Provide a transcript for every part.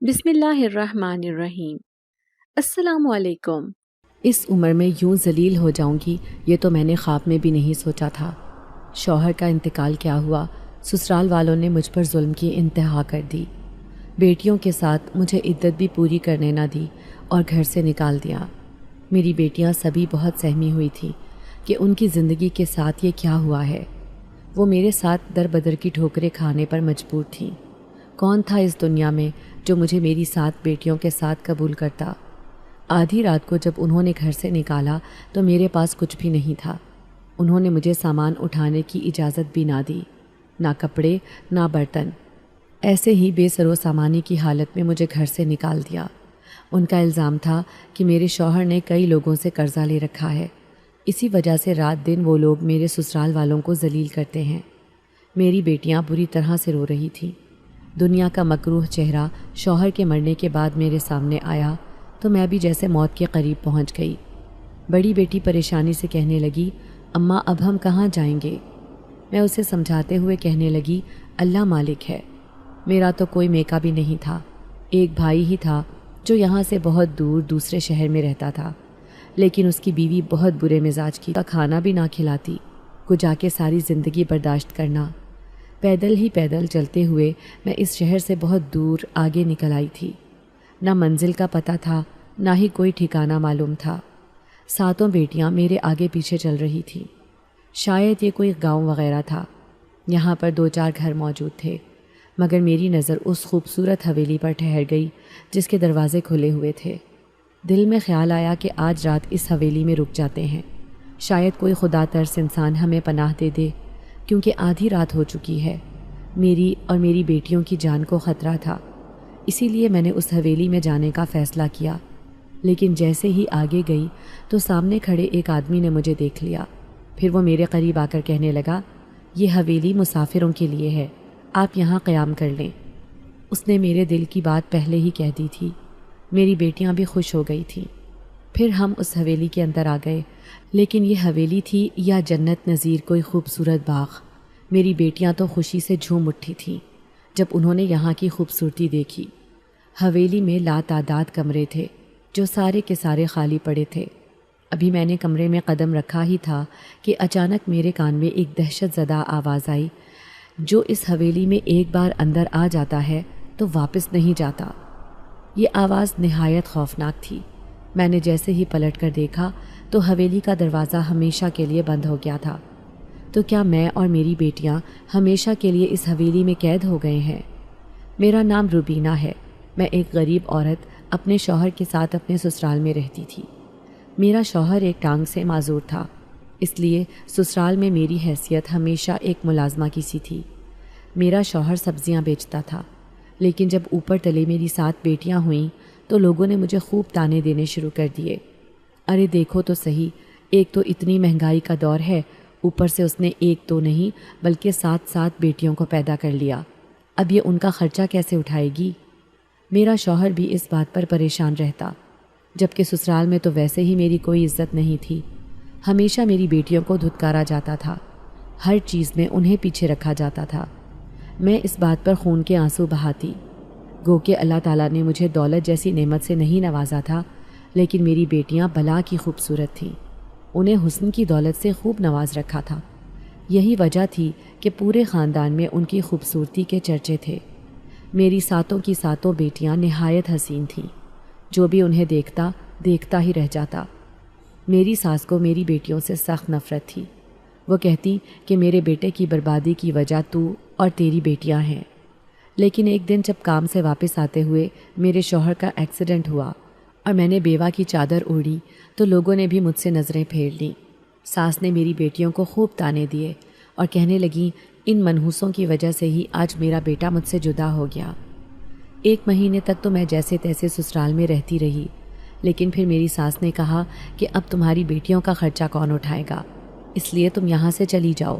بسم اللہ الرحمن الرحیم۔ السلام علیکم۔ اس عمر میں یوں ذلیل ہو جاؤں گی یہ تو میں نے خواب میں بھی نہیں سوچا تھا۔ شوہر کا انتقال کیا ہوا، سسرال والوں نے مجھ پر ظلم کی انتہا کر دی۔ بیٹیوں کے ساتھ مجھے عدت بھی پوری کرنے نہ دی اور گھر سے نکال دیا۔ میری بیٹیاں سبھی بہت سہمی ہوئی تھیں کہ ان کی زندگی کے ساتھ یہ کیا ہوا ہے۔ وہ میرے ساتھ در بدر کی ٹھوکریں کھانے پر مجبور تھیں۔ کون تھا اس دنیا میں جو مجھے میری 7 بیٹیوں کے ساتھ قبول کرتا؟ آدھی رات کو جب انہوں نے گھر سے نکالا تو میرے پاس کچھ بھی نہیں تھا۔ انہوں نے مجھے سامان اٹھانے کی اجازت بھی نہ دی، نہ کپڑے نہ برتن۔ ایسے ہی بے سر و سامانی کی حالت میں مجھے گھر سے نکال دیا۔ ان کا الزام تھا کہ میرے شوہر نے کئی لوگوں سے قرضہ لے رکھا ہے، اسی وجہ سے رات دن وہ لوگ میرے سسرال والوں کو ذلیل کرتے ہیں۔ میری بیٹیاں بری طرح سے رو رہی تھیں۔ دنیا کا مکروہ چہرہ شوہر کے مرنے کے بعد میرے سامنے آیا تو میں بھی جیسے موت کے قریب پہنچ گئی۔ بڑی بیٹی پریشانی سے کہنے لگی، اماں اب ہم کہاں جائیں گے؟ میں اسے سمجھاتے ہوئے کہنے لگی، اللہ مالک ہے، میرا تو کوئی میکا بھی نہیں تھا۔ ایک بھائی ہی تھا جو یہاں سے بہت دور دوسرے شہر میں رہتا تھا، لیکن اس کی بیوی بہت برے مزاج کی، کھانا بھی نہ کھلاتی، کو جا کے ساری زندگی برداشت کرنا۔ پیدل چلتے ہوئے میں اس شہر سے بہت دور آگے نکل آئی تھی۔ نہ منزل کا پتہ تھا، نہ ہی کوئی ٹھکانہ معلوم تھا۔ 7 بیٹیاں میرے آگے پیچھے چل رہی تھیں۔ شاید یہ کوئی گاؤں وغیرہ تھا۔ یہاں پر 2-4 گھر موجود تھے، مگر میری نظر اس خوبصورت حویلی پر ٹھہر گئی جس کے دروازے کھلے ہوئے تھے۔ دل میں خیال آیا کہ آج رات اس حویلی میں رک جاتے ہیں، شاید کوئی خدا ترس انسان ہمیں پناہ دے دے، کیونکہ آدھی رات ہو چکی ہے۔ میری اور میری بیٹیوں کی جان کو خطرہ تھا، اسی لیے میں نے اس حویلی میں جانے کا فیصلہ کیا۔ لیکن جیسے ہی آگے گئی تو سامنے کھڑے ایک آدمی نے مجھے دیکھ لیا۔ پھر وہ میرے قریب آ کر کہنے لگا، یہ حویلی مسافروں کے لیے ہے، آپ یہاں قیام کر لیں۔ اس نے میرے دل کی بات پہلے ہی کہہ دی تھی۔ میری بیٹیاں بھی خوش ہو گئی تھیں۔ پھر ہم اس حویلی کے اندر آ گئے، لیکن یہ حویلی تھی یا جنت نظیر کوئی خوبصورت باغ۔ میری بیٹیاں تو خوشی سے جھوم اٹھی تھیں جب انہوں نے یہاں کی خوبصورتی دیکھی۔ حویلی میں لاتعداد کمرے تھے جو سارے کے سارے خالی پڑے تھے۔ ابھی میں نے کمرے میں قدم رکھا ہی تھا کہ اچانک میرے کان میں ایک دہشت زدہ آواز آئی، جو اس حویلی میں ایک بار اندر آ جاتا ہے تو واپس نہیں جاتا۔ یہ آواز نہایت خوفناک تھی۔ میں نے جیسے ہی پلٹ کر دیکھا تو حویلی کا دروازہ ہمیشہ کے لیے بند ہو گیا تھا۔ تو کیا میں اور میری بیٹیاں ہمیشہ کے لیے اس حویلی میں قید ہو گئے ہیں؟ میرا نام روبینہ ہے۔ میں ایک غریب عورت اپنے شوہر کے ساتھ اپنے سسرال میں رہتی تھی۔ میرا شوہر ایک ٹانگ سے معذور تھا، اس لیے سسرال میں میری حیثیت ہمیشہ ایک ملازمہ کی سی تھی۔ میرا شوہر سبزیاں بیچتا تھا، لیکن جب اوپر تلے میری 7 بیٹیاں ہوئیں تو لوگوں نے مجھے خوب تانے دینے شروع کر دیے۔ ارے دیکھو تو صحیح، ایک تو اتنی مہنگائی کا دور ہے، اوپر سے اس نے ایک تو نہیں بلکہ 7 بیٹیوں کو پیدا کر لیا، اب یہ ان کا خرچہ کیسے اٹھائے گی؟ میرا شوہر بھی اس بات پر پریشان رہتا، جبکہ سسرال میں تو ویسے ہی میری کوئی عزت نہیں تھی۔ ہمیشہ میری بیٹیوں کو دھتکارا جاتا تھا، ہر چیز میں انہیں پیچھے رکھا جاتا تھا۔ میں اس بات پر خون کے آنسو بہاتی، گو کہ اللہ تعالیٰ نے مجھے دولت جیسی نعمت سے نہیں نوازا تھا، لیکن میری بیٹیاں بلا کی خوبصورت تھیں، انہیں حسن کی دولت سے خوب نواز رکھا تھا۔ یہی وجہ تھی کہ پورے خاندان میں ان کی خوبصورتی کے چرچے تھے۔ میری 7 کی 7 بیٹیاں نہایت حسین تھیں، جو بھی انہیں دیکھتا ہی رہ جاتا۔ میری ساس کو میری بیٹیوں سے سخت نفرت تھی۔ وہ کہتی کہ میرے بیٹے کی بربادی کی وجہ تو اور تیری بیٹیاں ہیں۔ لیکن ایک دن جب کام سے واپس آتے ہوئے میرے شوہر کا ایکسیڈنٹ ہوا اور میں نے بیوہ کی چادر اوڑھی تو لوگوں نے بھی مجھ سے نظریں پھیر لیں۔ ساس نے میری بیٹیوں کو خوب تانے دیے اور کہنے لگیں، ان منحوسوں کی وجہ سے ہی آج میرا بیٹا مجھ سے جدا ہو گیا۔ 1 مہینے تک تو میں جیسے تیسے سسرال میں رہتی رہی، لیکن پھر میری ساس نے کہا کہ اب تمہاری بیٹیوں کا خرچہ کون اٹھائے گا، اس لیے تم یہاں سے چلی جاؤ۔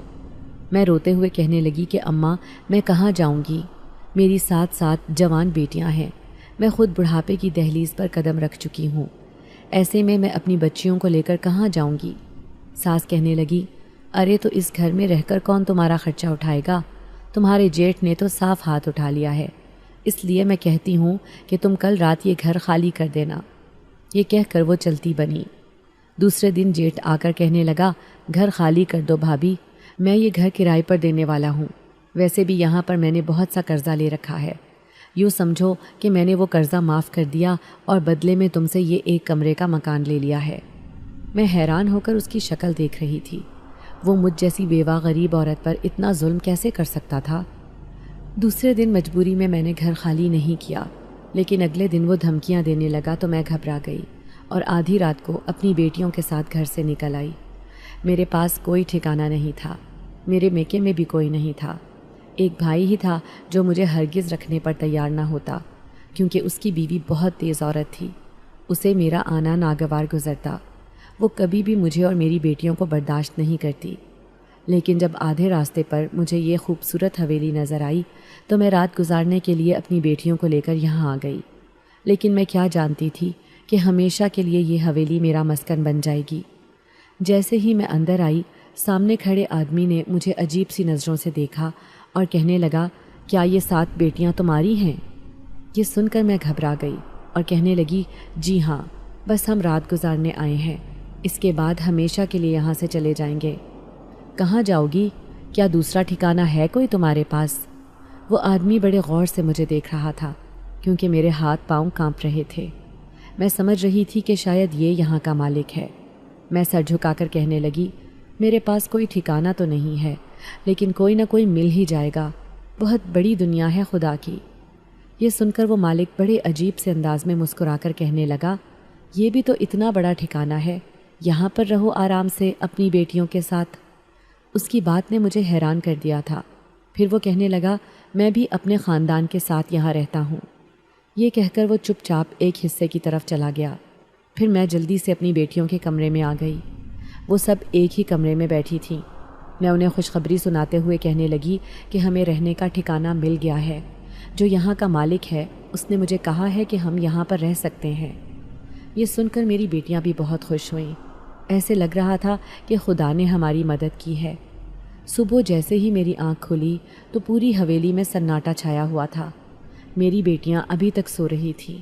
میں روتے ہوئے کہنے لگی کہ اماں میں کہاں جاؤں گی، میری 7 جوان بیٹیاں ہیں، میں خود بڑھاپے کی دہلیز پر قدم رکھ چکی ہوں، ایسے میں اپنی بچیوں کو لے کر کہاں جاؤں گی؟ ساس کہنے لگی، ارے تو اس گھر میں رہ کر کون تمہارا خرچہ اٹھائے گا؟ تمہارے جیٹھ نے تو صاف ہاتھ اٹھا لیا ہے، اس لیے میں کہتی ہوں کہ تم کل رات یہ گھر خالی کر دینا۔ یہ کہہ کر وہ چلتی بنی۔ دوسرے دن جیٹھ آ کر کہنے لگا، گھر خالی کر دو بھابھی، میں یہ گھر کرائے پر دینے والا ہوں۔ ویسے بھی یہاں پر میں نے بہت سا قرضہ لے رکھا ہے، یوں سمجھو کہ میں نے وہ قرضہ معاف کر دیا اور بدلے میں تم سے یہ ایک کمرے کا مکان لے لیا ہے۔ میں حیران ہو کر اس کی شکل دیکھ رہی تھی۔ وہ مجھ جیسی بیوہ غریب عورت پر اتنا ظلم کیسے کر سکتا تھا؟ دوسرے دن مجبوری میں نے گھر خالی نہیں کیا، لیکن اگلے دن وہ دھمکیاں دینے لگا تو میں گھبرا گئی اور آدھی رات کو اپنی بیٹیوں کے ساتھ گھر سے نکل آئی۔ میرے پاس کوئی ٹھکانہ نہیں تھا، میرے میکے میں بھی کوئی نہیں تھا۔ ایک بھائی ہی تھا جو مجھے ہرگز رکھنے پر تیار نہ ہوتا، کیونکہ اس کی بیوی بہت تیز عورت تھی۔ اسے میرا آنا ناگوار گزرتا۔ وہ کبھی بھی مجھے اور میری بیٹیوں کو برداشت نہیں کرتی۔ لیکن جب آدھے راستے پر مجھے یہ خوبصورت حویلی نظر آئی تو میں رات گزارنے کے لیے اپنی بیٹیوں کو لے کر یہاں آ گئی۔ لیکن میں کیا جانتی تھی کہ ہمیشہ کے لیے یہ حویلی میرا مسکن بن جائے گی۔ جیسے ہی میں اندر آئی، سامنے کھڑے آدمی نے مجھے عجیب سی نظروں سے دیکھا اور کہنے لگا، کیا یہ 7 بیٹیاں تمہاری ہیں؟ یہ سن کر میں گھبرا گئی اور کہنے لگی، جی ہاں، بس ہم رات گزارنے آئے ہیں، اس کے بعد ہمیشہ کے لیے یہاں سے چلے جائیں گے۔ کہاں جاؤ گی؟ کیا دوسرا ٹھکانہ ہے کوئی تمہارے پاس؟ وہ آدمی بڑے غور سے مجھے دیکھ رہا تھا، کیونکہ میرے ہاتھ پاؤں کانپ رہے تھے۔ میں سمجھ رہی تھی کہ شاید یہ یہاں کا مالک ہے۔ میں سر جھکا کر کہنے لگی، میرے پاس کوئی ٹھکانہ تو نہیں ہے، لیکن کوئی نہ کوئی مل ہی جائے گا، بہت بڑی دنیا ہے خدا کی۔ یہ سن کر وہ مالک بڑے عجیب سے انداز میں مسکرا کر کہنے لگا، یہ بھی تو اتنا بڑا ٹھکانہ ہے، یہاں پر رہو آرام سے اپنی بیٹیوں کے ساتھ۔ اس کی بات نے مجھے حیران کر دیا تھا۔ پھر وہ کہنے لگا، میں بھی اپنے خاندان کے ساتھ یہاں رہتا ہوں۔ یہ کہہ کر وہ چپ چاپ ایک حصے کی طرف چلا گیا۔ پھر میں جلدی سے اپنی بیٹیوں کے کمرے میں آ گئی۔ وہ سب ایک ہی کمرے میں بیٹھی تھیں۔ میں انہیں خوشخبری سناتے ہوئے کہنے لگی کہ ہمیں رہنے کا ٹھکانہ مل گیا ہے۔ جو یہاں کا مالک ہے اس نے مجھے کہا ہے کہ ہم یہاں پر رہ سکتے ہیں۔ یہ سن کر میری بیٹیاں بھی بہت خوش ہوئیں۔ ایسے لگ رہا تھا کہ خدا نے ہماری مدد کی ہے۔ صبح جیسے ہی میری آنکھ کھلی تو پوری حویلی میں سناٹا چھایا ہوا تھا۔ میری بیٹیاں ابھی تک سو رہی تھیں،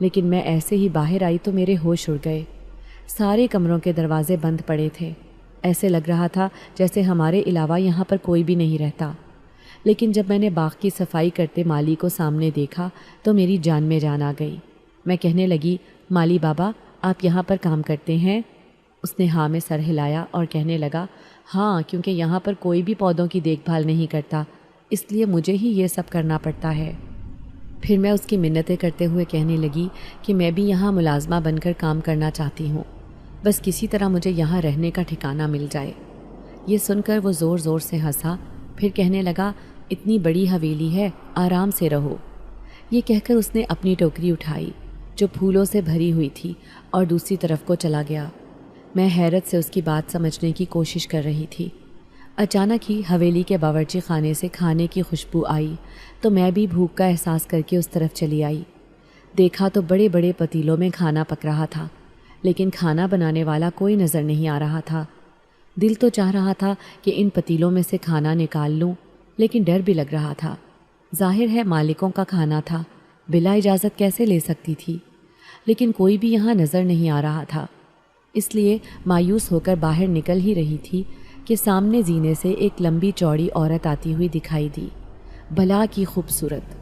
لیکن میں ایسے ہی باہر آئی تو میرے ہوش اڑ گئے۔ سارے کمروں کے دروازے بند پڑے تھے۔ ایسے لگ رہا تھا جیسے ہمارے علاوہ یہاں پر کوئی بھی نہیں رہتا۔ لیکن جب میں نے باغ کی صفائی کرتے مالی کو سامنے دیکھا تو میری جان میں جان آ گئی۔ میں کہنے لگی، مالی بابا، آپ یہاں پر کام کرتے ہیں؟ اس نے ہاں میں سر ہلایا اور کہنے لگا، ہاں، کیونکہ یہاں پر کوئی بھی پودوں کی دیکھ بھال نہیں کرتا، اس لیے مجھے ہی یہ سب کرنا پڑتا ہے۔ پھر میں اس کی منتیں کرتے ہوئے کہنے لگی کہ میں بھی یہاں ملازمہ بن کر کام کرنا چاہتی ہوں، بس کسی طرح مجھے یہاں رہنے کا ٹھکانہ مل جائے۔ یہ سن کر وہ زور زور سے ہنسا، پھر کہنے لگا، اتنی بڑی حویلی ہے، آرام سے رہو۔ یہ کہہ کر اس نے اپنی ٹوکری اٹھائی جو پھولوں سے بھری ہوئی تھی اور دوسری طرف کو چلا گیا۔ میں حیرت سے اس کی بات سمجھنے کی کوشش کر رہی تھی۔ اچانک ہی حویلی کے باورچی خانے سے کھانے کی خوشبو آئی تو میں بھی بھوک کا احساس کر کے اس طرف چلی آئی۔ دیکھا تو بڑے بڑے پتیلوں میں کھانا پک رہا تھا، لیکن کھانا بنانے والا کوئی نظر نہیں آ رہا تھا۔ دل تو چاہ رہا تھا کہ ان پتیلوں میں سے کھانا نکال لوں، لیکن ڈر بھی لگ رہا تھا۔ ظاہر ہے مالکوں کا کھانا تھا، بلا اجازت کیسے لے سکتی تھی؟ لیکن کوئی بھی یہاں نظر نہیں آ رہا تھا، اس لیے مایوس ہو کر باہر نکل ہی رہی تھی کہ سامنے زینے سے ایک لمبی چوڑی عورت آتی ہوئی دکھائی دی۔ بھلا کی خوبصورت،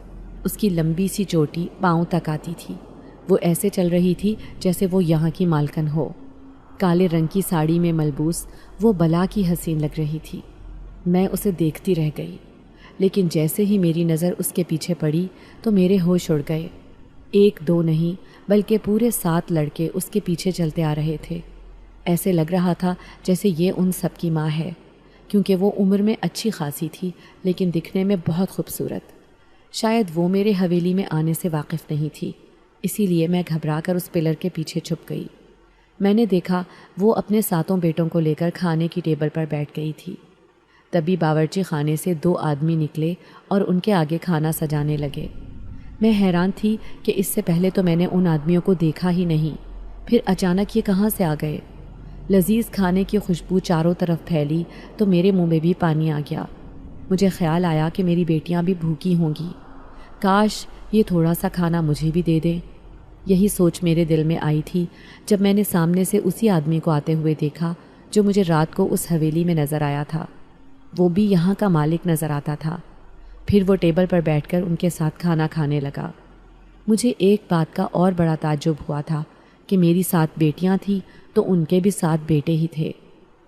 اس کی لمبی سی چوٹی پاؤں تک آتی تھی۔ وہ ایسے چل رہی تھی جیسے وہ یہاں کی مالکن ہو۔ کالے رنگ کی ساڑی میں ملبوس وہ بلا کی حسین لگ رہی تھی۔ میں اسے دیکھتی رہ گئی، لیکن جیسے ہی میری نظر اس کے پیچھے پڑی تو میرے ہوش اڑ گئے۔ 1 2 نہیں بلکہ پورے 7 لڑکے اس کے پیچھے چلتے آ رہے تھے۔ ایسے لگ رہا تھا جیسے یہ ان سب کی ماں ہے، کیونکہ وہ عمر میں اچھی خاصی تھی لیکن دکھنے میں بہت خوبصورت۔ شاید وہ میرے حویلی میں آنے سے واقف نہیں تھی، اسی لیے میں گھبرا کر اس پلر کے پیچھے چھپ گئی۔ میں نے دیکھا وہ اپنے 7 بیٹوں کو لے کر کھانے کی ٹیبل پر بیٹھ گئی تھی۔ تبھی باورچی خانے سے 2 آدمی نکلے اور ان کے آگے کھانا سجانے لگے۔ میں حیران تھی کہ اس سے پہلے تو میں نے ان آدمیوں کو دیکھا ہی نہیں، پھر اچانک یہ کہاں سے آ گئے؟ لذیذ کھانے کی خوشبو چاروں طرف پھیلی تو میرے منہ میں بھی پانی آ گیا۔ مجھے خیال آیا کہ میری بیٹیاں بھی بھوکی ہوں گی، کاش یہ تھوڑا سا کھانا مجھے بھی دے دیں۔ یہی سوچ میرے دل میں آئی تھی جب میں نے سامنے سے اسی آدمی کو آتے ہوئے دیکھا جو مجھے رات کو اس حویلی میں نظر آیا تھا۔ وہ بھی یہاں کا مالک نظر آتا تھا۔ پھر وہ ٹیبل پر بیٹھ کر ان کے ساتھ کھانا کھانے لگا۔ مجھے ایک بات کا اور بڑا تعجب ہوا تھا کہ میری 7 بیٹیاں تھیں تو ان کے بھی 7 بیٹے ہی تھے۔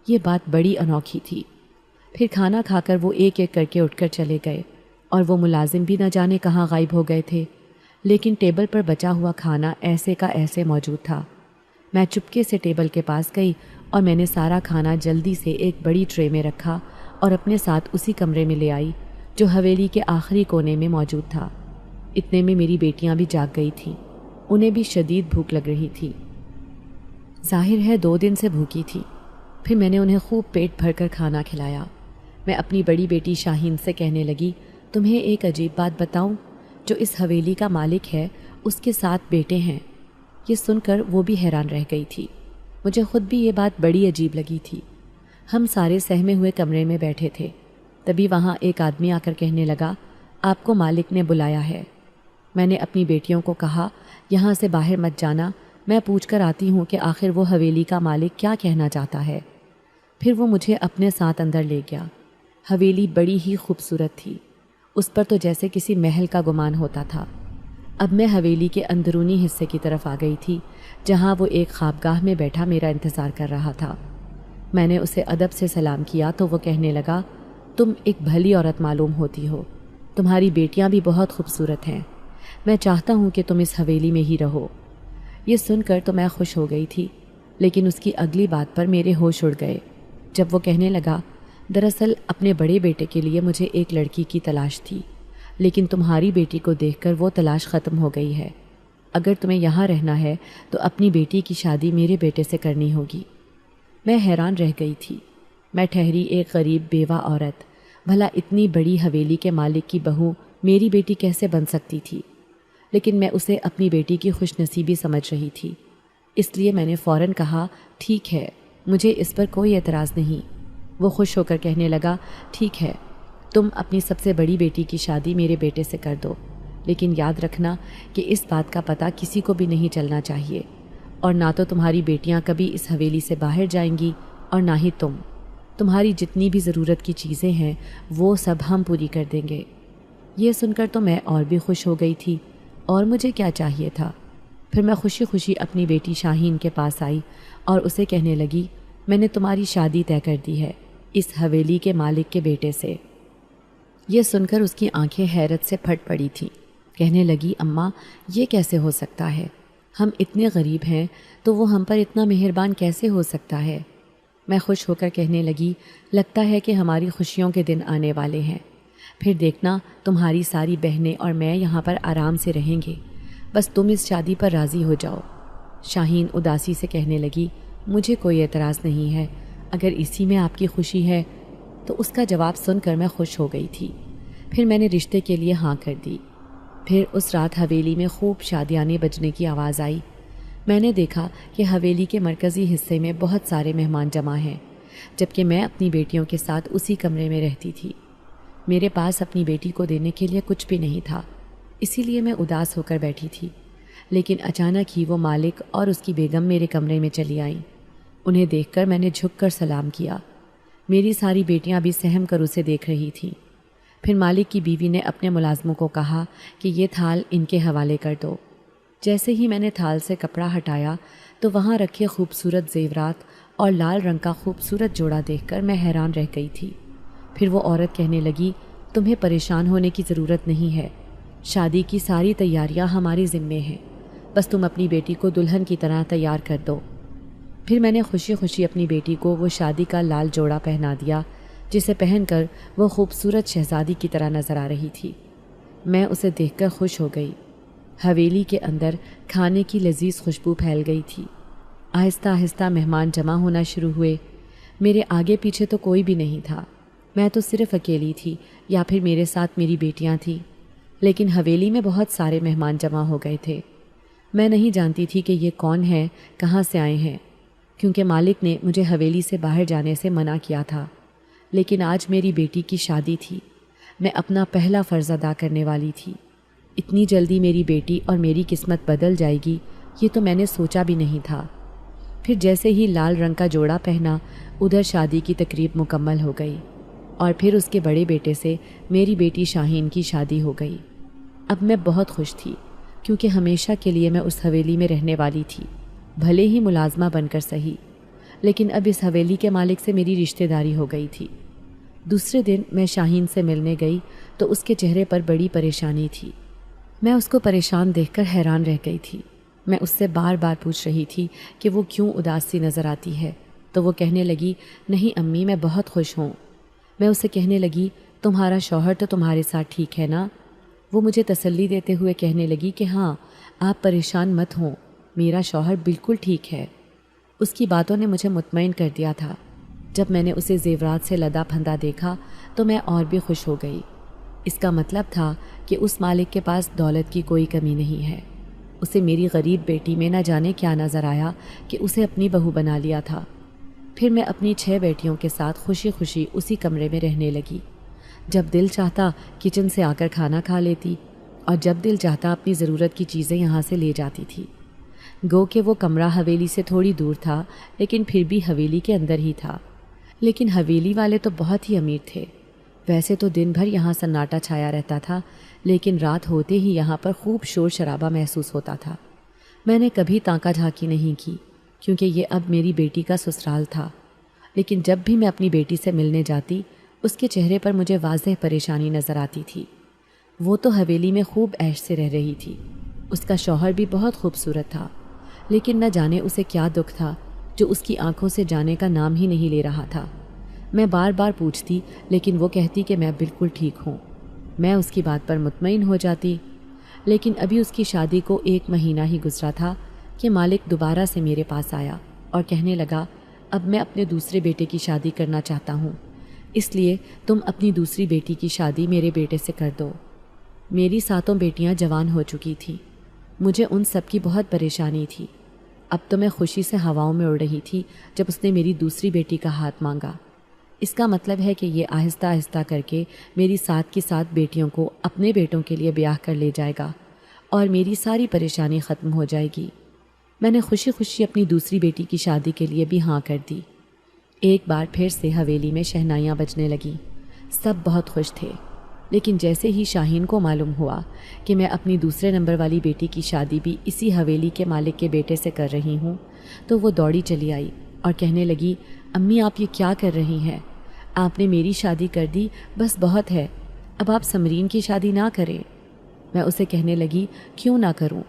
یہ بات بڑی انوکھی تھی۔ پھر کھانا کھا کر وہ ایک ایک کر کے اٹھ کر چلے گئے اور وہ ملازم بھی نہ جانے کہاں غائب ہو گئے تھے، لیکن ٹیبل پر بچا ہوا کھانا ایسے کا ایسے موجود تھا۔ میں چپکے سے ٹیبل کے پاس گئی اور میں نے سارا کھانا جلدی سے ایک بڑی ٹرے میں رکھا اور اپنے ساتھ اسی کمرے میں لے آئی جو حویلی کے آخری کونے میں موجود تھا۔ اتنے میں میری بیٹیاں بھی جاگ گئی تھیں۔ انہیں بھی شدید بھوک لگ رہی تھی۔ ظاہر ہے 2 دن سے بھوکی تھی۔ پھر میں نے انہیں خوب پیٹ بھر کر کھانا کھلایا۔ میں اپنی بڑی بیٹی شاہین سے کہنے لگی، تمہیں ایک عجیب بات بتاؤں؟ جو اس حویلی کا مالک ہے اس کے 7 بیٹے ہیں۔ یہ سن کر وہ بھی حیران رہ گئی تھی۔ مجھے خود بھی یہ بات بڑی عجیب لگی تھی۔ ہم سارے سہمے ہوئے کمرے میں بیٹھے تھے، تبھی وہاں ایک آدمی آ کر کہنے لگا، آپ کو مالک نے بلایا ہے۔ میں نے اپنی بیٹیوں کو کہا، یہاں سے باہر مت جانا، میں پوچھ کر آتی ہوں کہ آخر وہ حویلی کا مالک کیا کہنا چاہتا ہے۔ پھر وہ مجھے اپنے ساتھ اندر لے گیا۔ حویلی بڑی ہی خوبصورت تھی، اس پر تو جیسے کسی محل کا گمان ہوتا تھا۔ اب میں حویلی کے اندرونی حصے کی طرف آ گئی تھی جہاں وہ ایک خوابگاہ میں بیٹھا میرا انتظار کر رہا تھا۔ میں نے اسے ادب سے سلام کیا تو وہ کہنے لگا، تم ایک بھلی عورت معلوم ہوتی ہو، تمہاری بیٹیاں بھی بہت خوبصورت ہیں، میں چاہتا ہوں کہ تم اس حویلی میں ہی رہو۔ یہ سن کر تو میں خوش ہو گئی تھی، لیکن اس کی اگلی بات پر میرے ہوش اڑ گئے جب وہ کہنے لگا، دراصل اپنے بڑے بیٹے کے لیے مجھے ایک لڑکی کی تلاش تھی، لیکن تمہاری بیٹی کو دیکھ کر وہ تلاش ختم ہو گئی ہے۔ اگر تمہیں یہاں رہنا ہے تو اپنی بیٹی کی شادی میرے بیٹے سے کرنی ہوگی۔ میں حیران رہ گئی تھی۔ میں ٹھہری ایک غریب بیوہ عورت، بھلا اتنی بڑی حویلی کے مالک کی بہو میری بیٹی کیسے بن سکتی تھی؟ لیکن میں اسے اپنی بیٹی کی خوش نصیبی سمجھ رہی تھی، اس لیے میں نے فوراً کہا، ٹھیک ہے، مجھے اس پر کوئی اعتراض نہیں۔ وہ خوش ہو کر کہنے لگا، ٹھیک ہے، تم اپنی سب سے بڑی بیٹی کی شادی میرے بیٹے سے کر دو، لیکن یاد رکھنا کہ اس بات کا پتہ کسی کو بھی نہیں چلنا چاہیے، اور نہ تو تمہاری بیٹیاں کبھی اس حویلی سے باہر جائیں گی اور نہ ہی تم۔ تمہاری جتنی بھی ضرورت کی چیزیں ہیں وہ سب ہم پوری کر دیں گے۔ یہ سن کر تو میں اور بھی خوش ہو گئی تھی، اور مجھے کیا چاہیے تھا۔ پھر میں خوشی خوشی اپنی بیٹی شاہین کے پاس آئی اور اسے کہنے لگی، میں نے تمہاری شادی طے کر دی ہے اس حویلی کے مالک کے بیٹے سے۔ یہ سن کر اس کی آنکھیں حیرت سے پھٹ پڑی تھیں۔ کہنے لگی، اماں یہ کیسے ہو سکتا ہے؟ ہم اتنے غریب ہیں تو وہ ہم پر اتنا مہربان کیسے ہو سکتا ہے؟ میں خوش ہو کر کہنے لگی، لگتا ہے کہ ہماری خوشیوں کے دن آنے والے ہیں، پھر دیکھنا تمہاری ساری بہنیں اور میں یہاں پر آرام سے رہیں گے، بس تم اس شادی پر راضی ہو جاؤ۔ شاہین اداسی سے کہنے لگی، مجھے کوئی اعتراض نہیں ہے، اگر اسی میں آپ کی خوشی ہے۔ تو اس کا جواب سن کر میں خوش ہو گئی تھی۔ پھر میں نے رشتے کے لیے ہاں کر دی۔ پھر اس رات حویلی میں خوب شادیانے بجنے کی آواز آئی۔ میں نے دیکھا کہ حویلی کے مرکزی حصے میں بہت سارے مہمان جمع ہیں، جبکہ میں اپنی بیٹیوں کے ساتھ اسی کمرے میں رہتی تھی۔ میرے پاس اپنی بیٹی کو دینے کے لیے کچھ بھی نہیں تھا، اسی لیے میں اداس ہو کر بیٹھی تھی۔ لیکن اچانک ہی وہ مالک اور اس کی بیگم میرے کمرے میں چلی آئیں۔ انہیں دیکھ کر میں نے جھک کر سلام کیا۔ میری ساری بیٹیاں بھی سہم کر اسے دیکھ رہی تھیں۔ پھر مالک کی بیوی نے اپنے ملازموں کو کہا کہ یہ تھال ان کے حوالے کر دو۔ جیسے ہی میں نے تھال سے کپڑا ہٹایا تو وہاں رکھے خوبصورت زیورات اور لال رنگ کا خوبصورت جوڑا دیکھ کر میں حیران رہ گئی تھی۔ پھر وہ عورت کہنے لگی، تمہیں پریشان ہونے کی ضرورت نہیں ہے، شادی کی ساری تیاریاں ہمارے ذمے ہیں، بس تم اپنی بیٹی کو دلہن کی طرح تیار کر دو۔ پھر میں نے خوشی خوشی اپنی بیٹی کو وہ شادی کا لال جوڑا پہنا دیا جسے پہن کر وہ خوبصورت شہزادی کی طرح نظر آ رہی تھی۔ میں اسے دیکھ کر خوش ہو گئی۔ حویلی کے اندر کھانے کی لذیذ خوشبو پھیل گئی تھی۔ آہستہ آہستہ مہمان جمع ہونا شروع ہوئے۔ میرے آگے پیچھے تو کوئی بھی نہیں تھا، میں تو صرف اکیلی تھی یا پھر میرے ساتھ میری بیٹیاں تھیں، لیکن حویلی میں بہت سارے مہمان جمع ہو گئے تھے۔ میں نہیں جانتی تھی کہ یہ کون ہیں، کہاں سے آئے ہیں، کیونکہ مالک نے مجھے حویلی سے باہر جانے سے منع کیا تھا۔ لیکن آج میری بیٹی کی شادی تھی، میں اپنا پہلا فرض ادا کرنے والی تھی۔ اتنی جلدی میری بیٹی اور میری قسمت بدل جائے گی یہ تو میں نے سوچا بھی نہیں تھا۔ پھر جیسے ہی لال رنگ کا جوڑا پہنا ادھر شادی کی تقریب مکمل ہو گئی اور پھر اس کے بڑے بیٹے سے میری بیٹی شاہین کی شادی ہو گئی۔ اب میں بہت خوش تھی کیونکہ ہمیشہ کے لیے میں اس حویلی میں رہنے والی تھی، بھلے ہی ملازمہ بن کر صحیح، لیکن اب اس حویلی کے مالک سے میری رشتہ داری ہو گئی تھی۔ دوسرے دن میں شاہین سے ملنے گئی تو اس کے چہرے پر بڑی پریشانی تھی۔ میں اس کو پریشان دیکھ کر حیران رہ گئی تھی۔ میں اس سے بار بار پوچھ رہی تھی کہ وہ کیوں اداس سی نظر آتی ہے، تو وہ کہنے لگی نہیں امی میں بہت خوش ہوں۔ میں اسے کہنے لگی تمہارا شوہر تو تمہارے ساتھ ٹھیک ہے نا؟ وہ مجھے تسلی دیتے ہوئے کہنے لگی کہ ہاں آپ پریشان مت ہوں، میرا شوہر بالکل ٹھیک ہے۔ اس کی باتوں نے مجھے مطمئن کر دیا تھا۔ جب میں نے اسے زیورات سے لدا پھندا دیکھا تو میں اور بھی خوش ہو گئی۔ اس کا مطلب تھا کہ اس مالک کے پاس دولت کی کوئی کمی نہیں ہے۔ اسے میری غریب بیٹی میں نہ جانے کیا نظر آیا کہ اسے اپنی بہو بنا لیا تھا۔ پھر میں اپنی 6 بیٹیوں کے ساتھ خوشی خوشی اسی کمرے میں رہنے لگی۔ جب دل چاہتا کچن سے آ کر کھانا کھا لیتی اور جب دل چاہتا اپنی ضرورت کی چیزیں یہاں سے لے جاتی تھی۔ گو کہ وہ کمرہ حویلی سے تھوڑی دور تھا لیکن پھر بھی حویلی کے اندر ہی تھا۔ لیکن حویلی والے تو بہت ہی امیر تھے۔ ویسے تو دن بھر یہاں سناٹا چھایا رہتا تھا لیکن رات ہوتے ہی یہاں پر خوب شور شرابہ محسوس ہوتا تھا۔ میں نے کبھی تانکا جھانکی نہیں کی کیونکہ یہ اب میری بیٹی کا سسرال تھا، لیکن جب بھی میں اپنی بیٹی سے ملنے جاتی اس کے چہرے پر مجھے واضح پریشانی نظر آتی تھی۔ وہ تو حویلی میں خوب عیش سے رہ رہی تھی، اس کا شوہر بھی بہت خوبصورت تھا، لیکن نہ جانے اسے کیا دکھ تھا جو اس کی آنکھوں سے جانے کا نام ہی نہیں لے رہا تھا۔ میں بار بار پوچھتی لیکن وہ کہتی کہ میں بالکل ٹھیک ہوں۔ میں اس کی بات پر مطمئن ہو جاتی، لیکن ابھی اس کی شادی کو 1 مہینہ ہی گزرا تھا کہ مالک دوبارہ سے میرے پاس آیا اور کہنے لگا اب میں اپنے دوسرے بیٹے کی شادی کرنا چاہتا ہوں، اس لیے تم اپنی دوسری بیٹی کی شادی میرے بیٹے سے کر دو۔ میری 7 بیٹیاں جوان ہو چکی تھیں، مجھے ان سب کی بہت پریشانی تھی۔ اب تو میں خوشی سے ہواؤں میں اڑ رہی تھی جب اس نے میری دوسری بیٹی کا ہاتھ مانگا۔ اس کا مطلب ہے کہ یہ آہستہ آہستہ کر کے میری 7 کی 7 بیٹیوں کو اپنے بیٹوں کے لیے بیاہ کر لے جائے گا اور میری ساری پریشانی ختم ہو جائے گی۔ میں نے خوشی خوشی اپنی دوسری بیٹی کی شادی کے لیے بھی ہاں کر دی۔ ایک بار پھر سے حویلی میں شہنائیاں بجنے لگیں، سب بہت خوش تھے، لیکن جیسے ہی شاہین کو معلوم ہوا کہ میں اپنی دوسرے نمبر والی بیٹی کی شادی بھی اسی حویلی کے مالک کے بیٹے سے کر رہی ہوں تو وہ دوڑی چلی آئی اور کہنے لگی امی آپ یہ کیا کر رہی ہیں؟ آپ نے میری شادی کر دی، بس بہت ہے، اب آپ سمرین کی شادی نہ کریں۔ میں اسے کہنے لگی کیوں نہ کروں،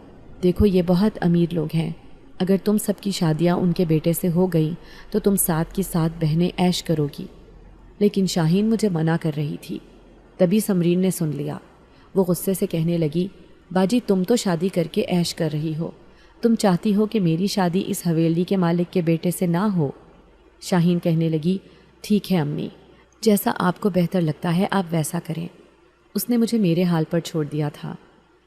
دیکھو یہ بہت امیر لوگ ہیں، اگر تم سب کی شادیاں ان کے بیٹے سے ہو گئیں تو تم 7 کی 7 بہنیں عیش کرو گی۔ لیکن شاہین مجھے منع کر رہی تھی۔ تبھی سمرین نے سن لیا، وہ غصے سے کہنے لگی باجی تم تو شادی کر کے عیش کر رہی ہو، تم چاہتی ہو کہ میری شادی اس حویلی کے مالک کے بیٹے سے نہ ہو۔ شاہین کہنے لگی ٹھیک ہے امی، جیسا آپ کو بہتر لگتا ہے آپ ویسا کریں۔ اس نے مجھے میرے حال پر چھوڑ دیا تھا۔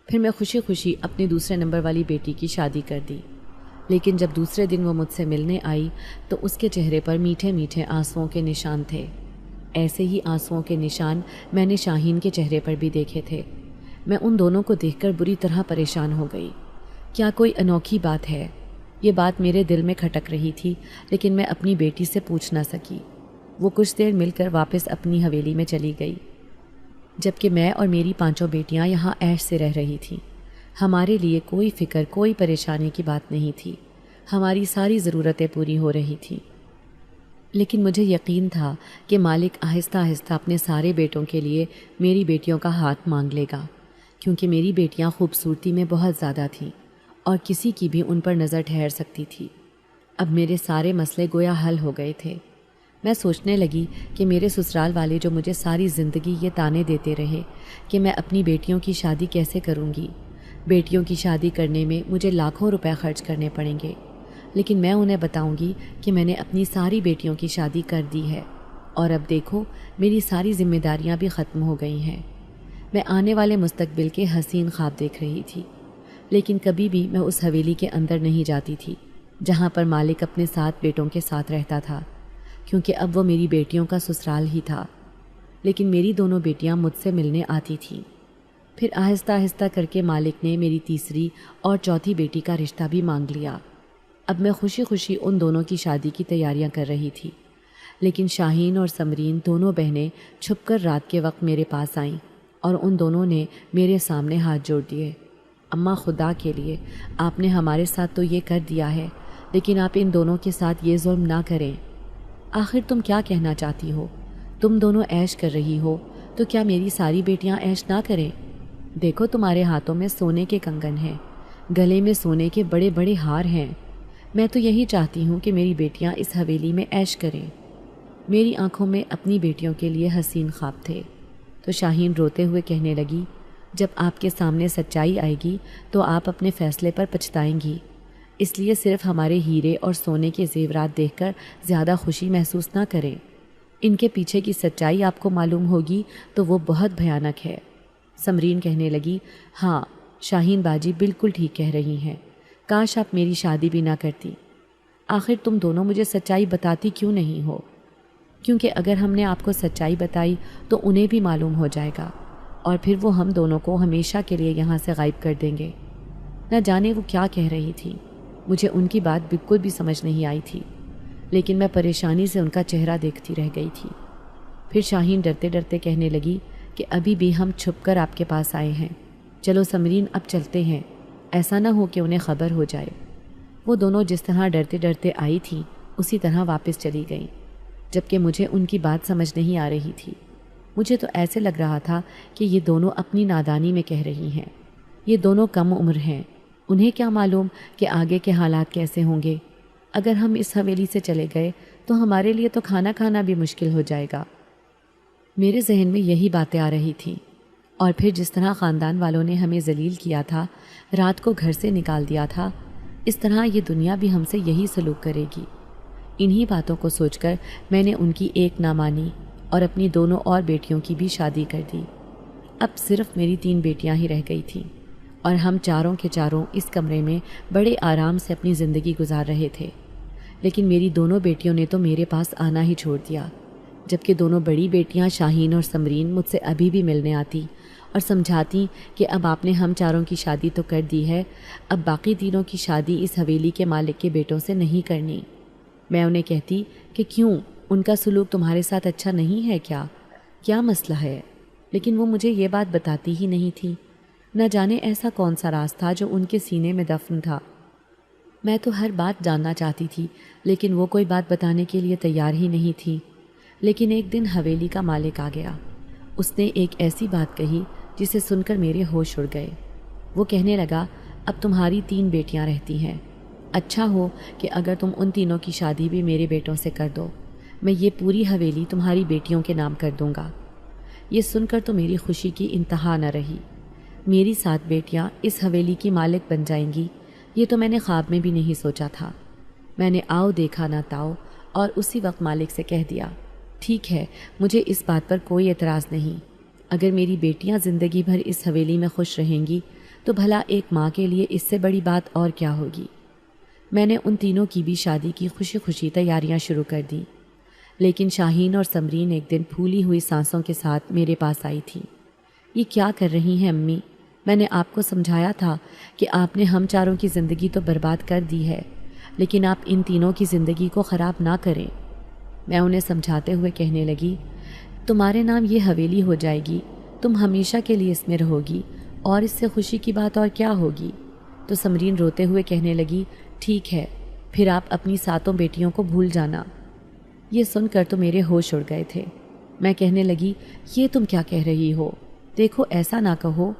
پھر میں خوشی خوشی اپنی دوسرے نمبر والی بیٹی کی شادی کر دی، لیکن جب دوسرے دن وہ مجھ سے ملنے آئی تو اس کے چہرے پر میٹھے میٹھے آنسوؤں کے نشان تھے۔ ایسے ہی آنسوؤں کے نشان میں نے شاہین کے چہرے پر بھی دیکھے تھے۔ میں ان دونوں کو دیکھ کر بری طرح پریشان ہو گئی۔ کیا کوئی انوکھی بات ہے؟ یہ بات میرے دل میں کھٹک رہی تھی، لیکن میں اپنی بیٹی سے پوچھ نہ سکی۔ وہ کچھ دیر مل کر واپس اپنی حویلی میں چلی گئی، جبکہ میں اور میری 5 بیٹیاں یہاں عیش سے رہ رہی تھیں۔ ہمارے لیے کوئی فکر کوئی پریشانی کی بات نہیں تھی، ہماری ساری ضرورتیں پوری ہو رہی تھیں۔ لیکن مجھے یقین تھا کہ مالک آہستہ آہستہ اپنے سارے بیٹوں کے لیے میری بیٹیوں کا ہاتھ مانگ لے گا، کیونکہ میری بیٹیاں خوبصورتی میں بہت زیادہ تھیں اور کسی کی بھی ان پر نظر ٹھہر سکتی تھی۔ اب میرے سارے مسئلے گویا حل ہو گئے تھے۔ میں سوچنے لگی کہ میرے سسرال والے جو مجھے ساری زندگی یہ تانے دیتے رہے کہ میں اپنی بیٹیوں کی شادی کیسے کروں گی، بیٹیوں کی شادی کرنے میں مجھے لاکھوں روپے خرچ کرنے پڑیں گے، لیکن میں انہیں بتاؤں گی کہ میں نے اپنی ساری بیٹیوں کی شادی کر دی ہے اور اب دیکھو میری ساری ذمہ داریاں بھی ختم ہو گئی ہیں۔ میں آنے والے مستقبل کے حسین خواب دیکھ رہی تھی، لیکن کبھی بھی میں اس حویلی کے اندر نہیں جاتی تھی جہاں پر مالک اپنے 7 بیٹوں کے ساتھ رہتا تھا، کیونکہ اب وہ میری بیٹیوں کا سسرال ہی تھا۔ لیکن میری دونوں بیٹیاں مجھ سے ملنے آتی تھیں۔ پھر آہستہ آہستہ کر کے مالک نے میری تیسری اور چوتھی بیٹی کا رشتہ بھی مانگ لیا۔ اب میں خوشی خوشی ان دونوں کی شادی کی تیاریاں کر رہی تھی، لیکن شاہین اور سمرین دونوں بہنیں چھپ کر رات کے وقت میرے پاس آئیں اور ان دونوں نے میرے سامنے ہاتھ جوڑ دیے۔ اماں، خدا کے لیے آپ نے ہمارے ساتھ تو یہ کر دیا ہے، لیکن آپ ان دونوں کے ساتھ یہ ظلم نہ کریں۔ آخر تم کیا کہنا چاہتی ہو؟ تم دونوں عیش کر رہی ہو تو کیا میری ساری بیٹیاں عیش نہ کریں؟ دیکھو، تمہارے ہاتھوں میں سونے کے کنگن ہیں، گلے میں سونے کے بڑے بڑے ہار ہیں۔ میں تو یہی چاہتی ہوں کہ میری بیٹیاں اس حویلی میں عیش کریں۔ میری آنکھوں میں اپنی بیٹیوں کے لیے حسین خواب تھے۔ تو شاہین روتے ہوئے کہنے لگی، جب آپ کے سامنے سچائی آئے گی تو آپ اپنے فیصلے پر پچھتائیں گی، اس لیے صرف ہمارے ہیرے اور سونے کے زیورات دیکھ کر زیادہ خوشی محسوس نہ کریں۔ ان کے پیچھے کی سچائی آپ کو معلوم ہوگی تو وہ بہت بھیانک ہے۔ سمرین کہنے لگی، ہاں، شاہین باجی بالکل ٹھیک کہہ رہی ہیں، کاش آپ میری شادی بھی نہ کرتی۔ آخر تم دونوں مجھے سچائی بتاتی کیوں نہیں ہو؟ کیونکہ اگر ہم نے آپ کو سچائی بتائی تو انہیں بھی معلوم ہو جائے گا اور پھر وہ ہم دونوں کو ہمیشہ کے لیے یہاں سے غائب کر دیں گے۔ نہ جانے وہ کیا کہہ رہی تھی، مجھے ان کی بات بالکل بھی سمجھ نہیں آئی تھی، لیکن میں پریشانی سے ان کا چہرہ دیکھتی رہ گئی تھی۔ پھر شاہین ڈرتے ڈرتے کہنے لگی کہ ابھی بھی ہم چھپ کر آپ کے پاس آئے ہیں، چلو سمرین اب چلتے ہیں، ایسا نہ ہو کہ انہیں خبر ہو جائے۔ وہ دونوں جس طرح ڈرتے ڈرتے آئی تھیں اسی طرح واپس چلی گئیں، جبکہ مجھے ان کی بات سمجھ نہیں آ رہی تھی۔ مجھے تو ایسے لگ رہا تھا کہ یہ دونوں اپنی نادانی میں کہہ رہی ہیں۔ یہ دونوں کم عمر ہیں، انہیں کیا معلوم کہ آگے کے حالات کیسے ہوں گے۔ اگر ہم اس حویلی سے چلے گئے تو ہمارے لیے تو کھانا کھانا بھی مشکل ہو جائے گا۔ میرے ذہن میں یہی باتیں آ رہی تھیں، اور پھر جس طرح خاندان والوں نے ہمیں ذلیل کیا تھا، رات کو گھر سے نکال دیا تھا، اس طرح یہ دنیا بھی ہم سے یہی سلوک کرے گی۔ انہی باتوں کو سوچ کر میں نے ان کی ایک نہ مانی اور اپنی دونوں اور بیٹیوں کی بھی شادی کر دی۔ اب صرف میری 3 بیٹیاں ہی رہ گئی تھیں اور ہم چاروں کے چاروں اس کمرے میں بڑے آرام سے اپنی زندگی گزار رہے تھے۔ لیکن میری دونوں بیٹیوں نے تو میرے پاس آنا ہی چھوڑ دیا، جبکہ دونوں بڑی بیٹیاں شاہین اور سمرین مجھ سے ابھی بھی ملنے آتی اور سمجھاتی کہ اب آپ نے ہم چاروں کی شادی تو کر دی ہے، اب باقی تینوں کی شادی اس حویلی کے مالک کے بیٹوں سے نہیں کرنی۔ میں انہیں کہتی کہ کیوں، ان کا سلوک تمہارے ساتھ اچھا نہیں ہے کیا مسئلہ ہے؟ لیکن وہ مجھے یہ بات بتاتی ہی نہیں تھی۔ نہ جانے ایسا کون سا راز تھا جو ان کے سینے میں دفن تھا۔ میں تو ہر بات جاننا چاہتی تھی، لیکن وہ کوئی بات بتانے کے لیے تیار ہی نہیں تھی۔ لیکن ایک دن حویلی کا مالک آ گیا۔ اس نے ایک ایسی بات کہی جسے سن کر میرے ہوش اڑ گئے۔ وہ کہنے لگا، اب تمہاری 3 بیٹیاں رہتی ہیں، اچھا ہو کہ اگر تم ان تینوں کی شادی بھی میرے بیٹوں سے کر دو، میں یہ پوری حویلی تمہاری بیٹیوں کے نام کر دوں گا۔ یہ سن کر تو میری خوشی کی انتہا نہ رہی۔ میری 7 بیٹیاں اس حویلی کی مالک بن جائیں گی، یہ تو میں نے خواب میں بھی نہیں سوچا تھا۔ میں نے آؤ دیکھا نہ تاؤ اور اسی وقت مالک سے کہہ دیا، ٹھیک ہے، مجھے اس بات پر کوئی اعتراض نہیں۔ اگر میری بیٹیاں زندگی بھر اس حویلی میں خوش رہیں گی تو بھلا ایک ماں کے لیے اس سے بڑی بات اور کیا ہوگی۔ میں نے ان تینوں کی بھی شادی کی خوشی خوشی تیاریاں شروع کر دیں، لیکن شاہین اور سمرین ایک دن پھولی ہوئی سانسوں کے ساتھ میرے پاس آئی تھی۔ یہ کیا کر رہی ہیں امی؟ میں نے آپ کو سمجھایا تھا کہ آپ نے ہم چاروں کی زندگی تو برباد کر دی ہے، لیکن آپ ان تینوں کی زندگی کو خراب نہ کریں۔ میں انہیں سمجھاتے ہوئے کہنے لگی، تمہارے نام یہ حویلی ہو جائے گی، تم ہمیشہ کے لیے اس میں رہو گی، اور اس سے خوشی کی بات اور کیا ہوگی؟ تو سمرین روتے ہوئے کہنے لگی، ٹھیک ہے، پھر آپ اپنی 7 بیٹیوں کو بھول جانا۔ یہ سن کر تو میرے ہوش اڑ گئے تھے۔ میں کہنے لگی، یہ تم کیا کہہ رہی ہو؟ دیکھو ایسا نہ کہو۔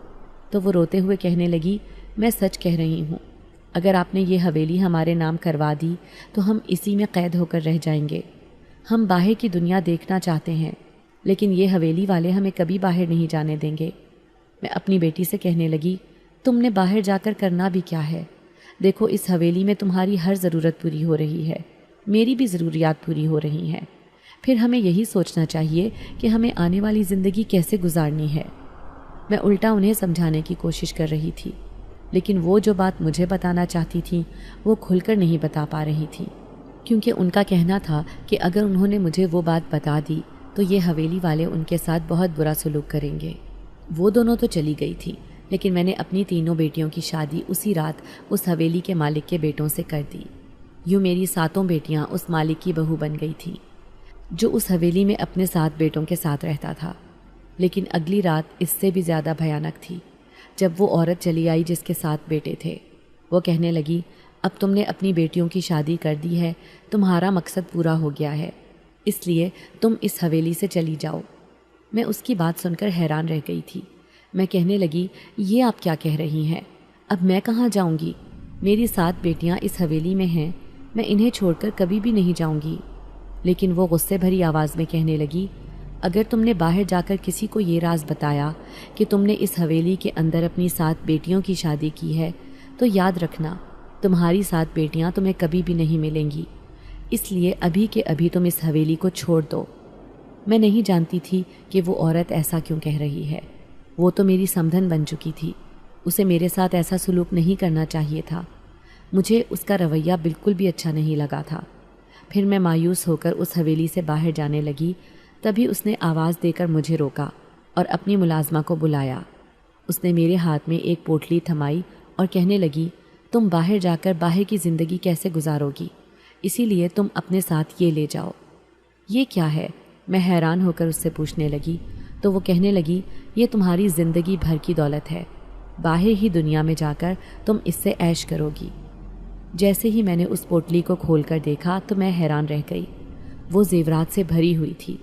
تو وہ روتے ہوئے کہنے لگی، میں سچ کہہ رہی ہوں، اگر آپ نے یہ حویلی ہمارے نام کروا دی تو ہم اسی میں قید ہو کر رہ جائیں گے۔ ہم باہر کی دنیا دیکھنا چاہتے ہیں، لیکن یہ حویلی والے ہمیں کبھی باہر نہیں جانے دیں گے۔ میں اپنی بیٹی سے کہنے لگی، تم نے باہر جا کر کرنا بھی کیا ہے؟ دیکھو اس حویلی میں تمہاری ہر ضرورت پوری ہو رہی ہے، میری بھی ضروریات پوری ہو رہی ہیں، پھر ہمیں یہی سوچنا چاہیے کہ ہمیں آنے والی زندگی کیسے گزارنی ہے۔ میں الٹا انہیں سمجھانے کی کوشش کر رہی تھی، لیکن وہ جو بات مجھے بتانا چاہتی تھیں وہ کھل کر نہیں بتا پا رہی تھی، کیونکہ ان کا کہنا تھا کہ اگر انہوں نے مجھے وہ بات بتا دی تو یہ حویلی والے ان کے ساتھ بہت برا سلوک کریں گے۔ وہ دونوں تو چلی گئی تھی، لیکن میں نے اپنی تینوں بیٹیوں کی شادی اسی رات اس حویلی کے مالک کے بیٹوں سے کر دی۔ یوں میری 7 بیٹیاں اس مالک کی بہو بن گئی تھیں، جو اس حویلی میں اپنے 7 بیٹوں کے ساتھ رہتا تھا۔ لیکن اگلی رات اس سے بھی زیادہ بھیانک تھی، جب وہ عورت چلی آئی جس کے 7 بیٹے تھے۔ وہ کہنے لگی، اب تم نے اپنی بیٹیوں کی شادی کر دی ہے، تمہارا مقصد پورا ہو گیا ہے، اس لیے تم اس حویلی سے چلی جاؤ۔ میں اس کی بات سن کر حیران رہ گئی تھی۔ میں کہنے لگی، یہ آپ کیا کہہ رہی ہیں؟ اب میں کہاں جاؤں گی؟ میری 7 بیٹیاں اس حویلی میں ہیں، میں انہیں چھوڑ کر کبھی بھی نہیں جاؤں گی۔ لیکن وہ غصے بھری آواز میں کہنے لگی، اگر تم نے باہر جا کر کسی کو یہ راز بتایا کہ تم نے اس حویلی کے اندر اپنی 7 بیٹیوں کی شادی کی ہے، تو یاد رکھنا تمہاری 7 بیٹیاں تمہیں کبھی بھی نہیں ملیں گی، اس لیے ابھی کے ابھی تم اس حویلی کو چھوڑ دو۔ میں نہیں جانتی تھی کہ وہ عورت ایسا کیوں کہہ رہی ہے۔ وہ تو میری سمدھن بن چکی تھی، اسے میرے ساتھ ایسا سلوک نہیں کرنا چاہیے تھا۔ مجھے اس کا رویہ بالکل بھی اچھا نہیں لگا تھا۔ پھر میں مایوس ہو کر اس حویلی سے باہر جانے لگی، تبھی اس نے آواز دے کر مجھے روکا اور اپنی ملازمہ کو بلایا۔ اس نے میرے ہاتھ میں ایک پوٹلی تھمائی اور کہنے لگی، تم باہر جا کر باہر کی زندگی کیسے گزارو گی، اسی لیے تم اپنے ساتھ یہ لے جاؤ۔ یہ کیا ہے؟ میں حیران ہو کر اس سے پوچھنے لگی، تو وہ کہنے لگی، یہ تمہاری زندگی بھر کی دولت ہے، باہر ہی دنیا میں جا کر تم اس سے عیش کرو گی۔ جیسے ہی میں نے اس پوٹلی کو کھول کر دیکھا تو میں حیران رہ گئی۔ وہ زیورات سے بھری ہوئی تھی،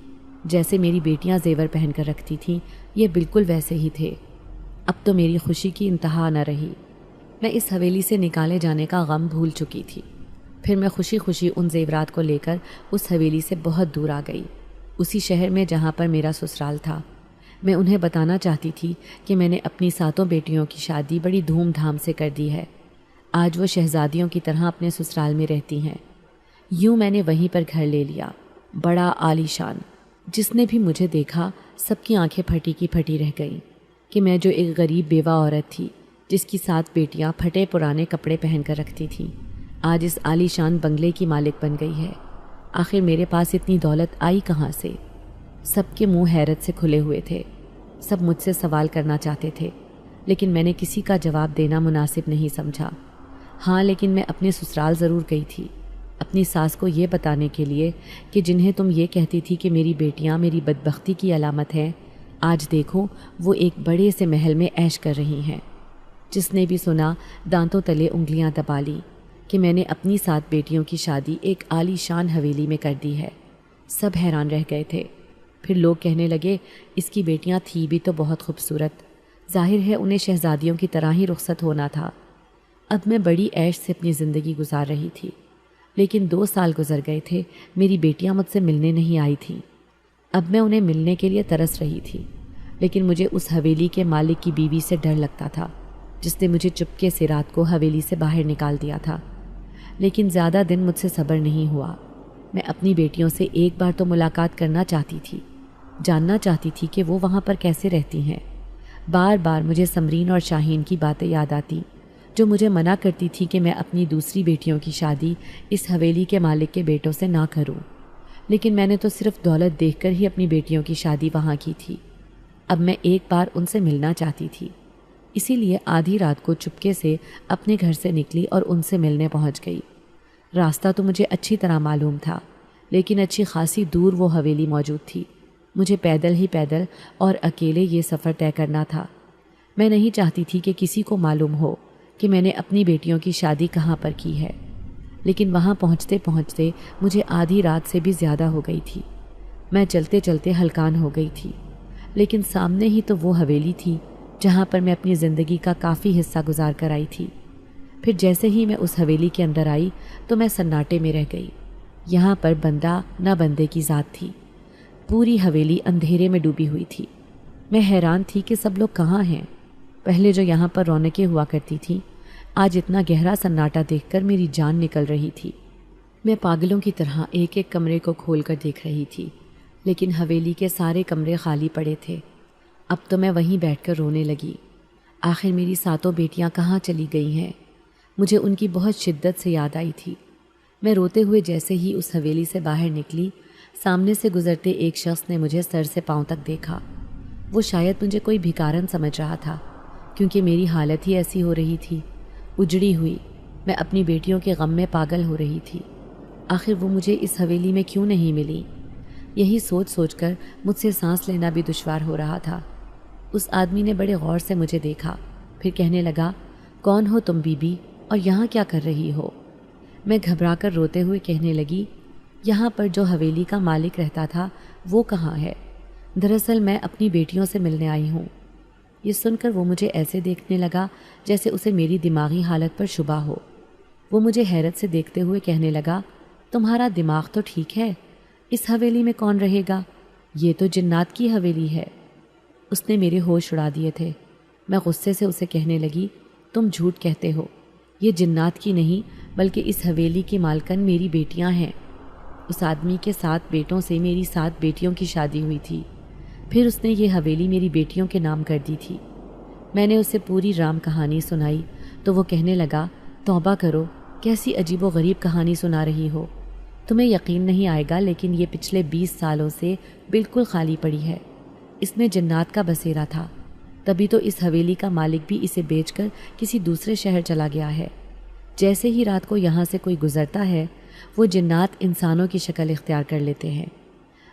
جیسے میری بیٹیاں زیور پہن کر رکھتی تھیں، یہ بالکل ویسے ہی تھے۔ اب تو میری خوشی کی انتہا نہ رہی۔ میں اس حویلی سے نکالے جانے کا غم بھول چکی تھی۔ پھر میں خوشی خوشی ان زیورات کو لے کر اس حویلی سے بہت دور آ گئی، اسی شہر میں جہاں پر میرا سسرال تھا۔ میں انہیں بتانا چاہتی تھی کہ میں نے اپنی 7 بیٹیوں کی شادی بڑی دھوم دھام سے کر دی ہے۔ آج وہ شہزادیوں کی طرح اپنے سسرال میں رہتی ہیں۔ یوں میں نے وہیں پر گھر لے لیا، بڑا عالی شان۔ جس نے بھی مجھے دیکھا سب کی آنکھیں پھٹی کی پھٹی رہ گئیں کہ میں جو ایک غریب بیوہ عورت تھی جس کی 7 بیٹیاں پھٹے پرانے کپڑے پہن کر رکھتی تھیں، آج اس عالی شان بنگلے کی مالک بن گئی ہے۔ آخر میرے پاس اتنی دولت آئی کہاں سے؟ سب کے منہ حیرت سے کھلے ہوئے تھے، سب مجھ سے سوال کرنا چاہتے تھے، لیکن میں نے کسی کا جواب دینا مناسب نہیں سمجھا۔ ہاں، لیکن میں اپنے سسرال ضرور گئی تھی، اپنی ساس کو یہ بتانے کے لیے کہ جنہیں تم یہ کہتی تھی کہ میری بیٹیاں میری بدبختی کی علامت ہیں، آج دیکھو وہ ایک بڑے سے محل میں عیش کر رہی ہیں۔ جس نے بھی سنا دانتوں تلے انگلیاں دبا لی کہ میں نے اپنی 7 بیٹیوں کی شادی ایک عالی شان حویلی میں کر دی ہے۔ سب حیران رہ گئے تھے۔ پھر لوگ کہنے لگے، اس کی بیٹیاں تھیں بھی تو بہت خوبصورت، ظاہر ہے انہیں شہزادیوں کی طرح ہی رخصت ہونا تھا۔ اب میں بڑی عیش سے اپنی زندگی گزار رہی تھی، لیکن 2 سال گزر گئے تھے، میری بیٹیاں مجھ سے ملنے نہیں آئی تھیں۔ اب میں انہیں ملنے کے لیے ترس رہی تھی، لیکن مجھے اس حویلی کے مالک کی بیوی سے ڈر لگتا تھا، جس نے مجھے چپکے سے رات کو حویلی سے باہر نکال دیا تھا۔ لیکن زیادہ دن مجھ سے صبر نہیں ہوا۔ میں اپنی بیٹیوں سے ایک بار تو ملاقات کرنا چاہتی تھی، جاننا چاہتی تھی کہ وہ وہاں پر کیسے رہتی ہیں۔ بار بار مجھے سمرین اور شاہین کی باتیں یاد آتی، جو مجھے منع کرتی تھی کہ میں اپنی دوسری بیٹیوں کی شادی اس حویلی کے مالک کے بیٹوں سے نہ کروں، لیکن میں نے تو صرف دولت دیکھ کر ہی اپنی بیٹیوں کی شادی وہاں کی تھی۔ اب میں ایک بار ان سے ملنا چاہتی تھی، اسی لیے آدھی رات کو چپکے سے اپنے گھر سے نکلی اور ان سے ملنے پہنچ گئی۔ راستہ تو مجھے اچھی طرح معلوم تھا، لیکن اچھی خاصی دور وہ حویلی موجود تھی۔ مجھے پیدل ہی پیدل اور اکیلے یہ سفر طے کرنا تھا۔ میں نہیں چاہتی تھی کہ کسی کو معلوم ہو کہ میں نے اپنی بیٹیوں کی شادی کہاں پر کی ہے، لیکن وہاں پہنچتے پہنچتے مجھے آدھی رات سے بھی زیادہ ہو گئی تھی۔ میں چلتے چلتے ہلکان ہو گئی تھی، لیکن سامنے ہی تو وہ حویلی تھی جہاں پر میں اپنی زندگی کا کافی حصہ گزار کر آئی تھی۔ پھر جیسے ہی میں اس حویلی کے اندر آئی تو میں سناٹے میں رہ گئی۔ یہاں پر بندہ نہ بندے کی ذات تھی، پوری حویلی اندھیرے میں ڈوبی ہوئی تھی۔ میں حیران تھی کہ سب لوگ کہاں ہیں۔ پہلے جو یہاں پر رونقیں ہوا کرتی تھیں، آج اتنا گہرا سناٹا دیکھ کر میری جان نکل رہی تھی۔ میں پاگلوں کی طرح ایک ایک کمرے کو کھول کر دیکھ رہی تھی، لیکن حویلی کے سارے کمرے خالی پڑے تھے۔ اب تو میں وہیں بیٹھ کر رونے لگی۔ آخر میری 7 بیٹیاں کہاں چلی گئی ہیں؟ مجھے ان کی بہت شدت سے یاد آئی تھی۔ میں روتے ہوئے جیسے ہی اس حویلی سے باہر نکلی، سامنے سے گزرتے ایک شخص نے مجھے سر سے پاؤں تک دیکھا۔ وہ شاید مجھے کوئی بھکارن سمجھ رہا تھا، کیونکہ میری حالت ہی ایسی ہو رہی تھی، اجڑی ہوئی۔ میں اپنی بیٹیوں کے غم میں پاگل ہو رہی تھی۔ آخر وہ مجھے اس حویلی میں کیوں نہیں ملی؟ یہی سوچ سوچ کر مجھ سے سانس لینا بھی دشوار ہو رہا تھا۔ اس آدمی نے بڑے غور سے مجھے دیکھا، پھر کہنے لگا، کون ہو تم بی بی، اور یہاں کیا کر رہی ہو؟ میں گھبرا کر روتے ہوئے کہنے لگی، یہاں پر جو حویلی کا مالک رہتا تھا وہ کہاں ہے؟ دراصل میں اپنی بیٹیوں سے ملنے آئی ہوں۔ یہ سن کر وہ مجھے ایسے دیکھنے لگا جیسے اسے میری دماغی حالت پر شبہ ہو۔ وہ مجھے حیرت سے دیکھتے ہوئے کہنے لگا، تمہارا دماغ تو ٹھیک ہے، اس حویلی میں کون رہے گا؟ یہ تو جنات کی حویلی ہے۔ اس نے میرے ہوش اڑا دیے تھے۔ میں غصے سے اسے کہنے لگی، تم جھوٹ کہتے ہو، یہ جنات کی نہیں بلکہ اس حویلی کی مالکن میری بیٹیاں ہیں۔ اس آدمی کے 7 بیٹوں سے میری 7 بیٹیوں کی شادی ہوئی تھی، پھر اس نے یہ حویلی میری بیٹیوں کے نام کر دی تھی۔ میں نے اسے پوری رام کہانی سنائی تو وہ کہنے لگا، توبہ کرو، کیسی عجیب و غریب کہانی سنا رہی ہو۔ تمہیں یقین نہیں آئے گا لیکن یہ پچھلے 20 سالوں سے بالکل خالی پڑی ہے۔ اس میں جنات کا بسیرا تھا، تبھی تو اس حویلی کا مالک بھی اسے بیچ کر کسی دوسرے شہر چلا گیا ہے۔ جیسے ہی رات کو یہاں سے کوئی گزرتا ہے وہ جنات انسانوں کی شکل اختیار کر لیتے ہیں۔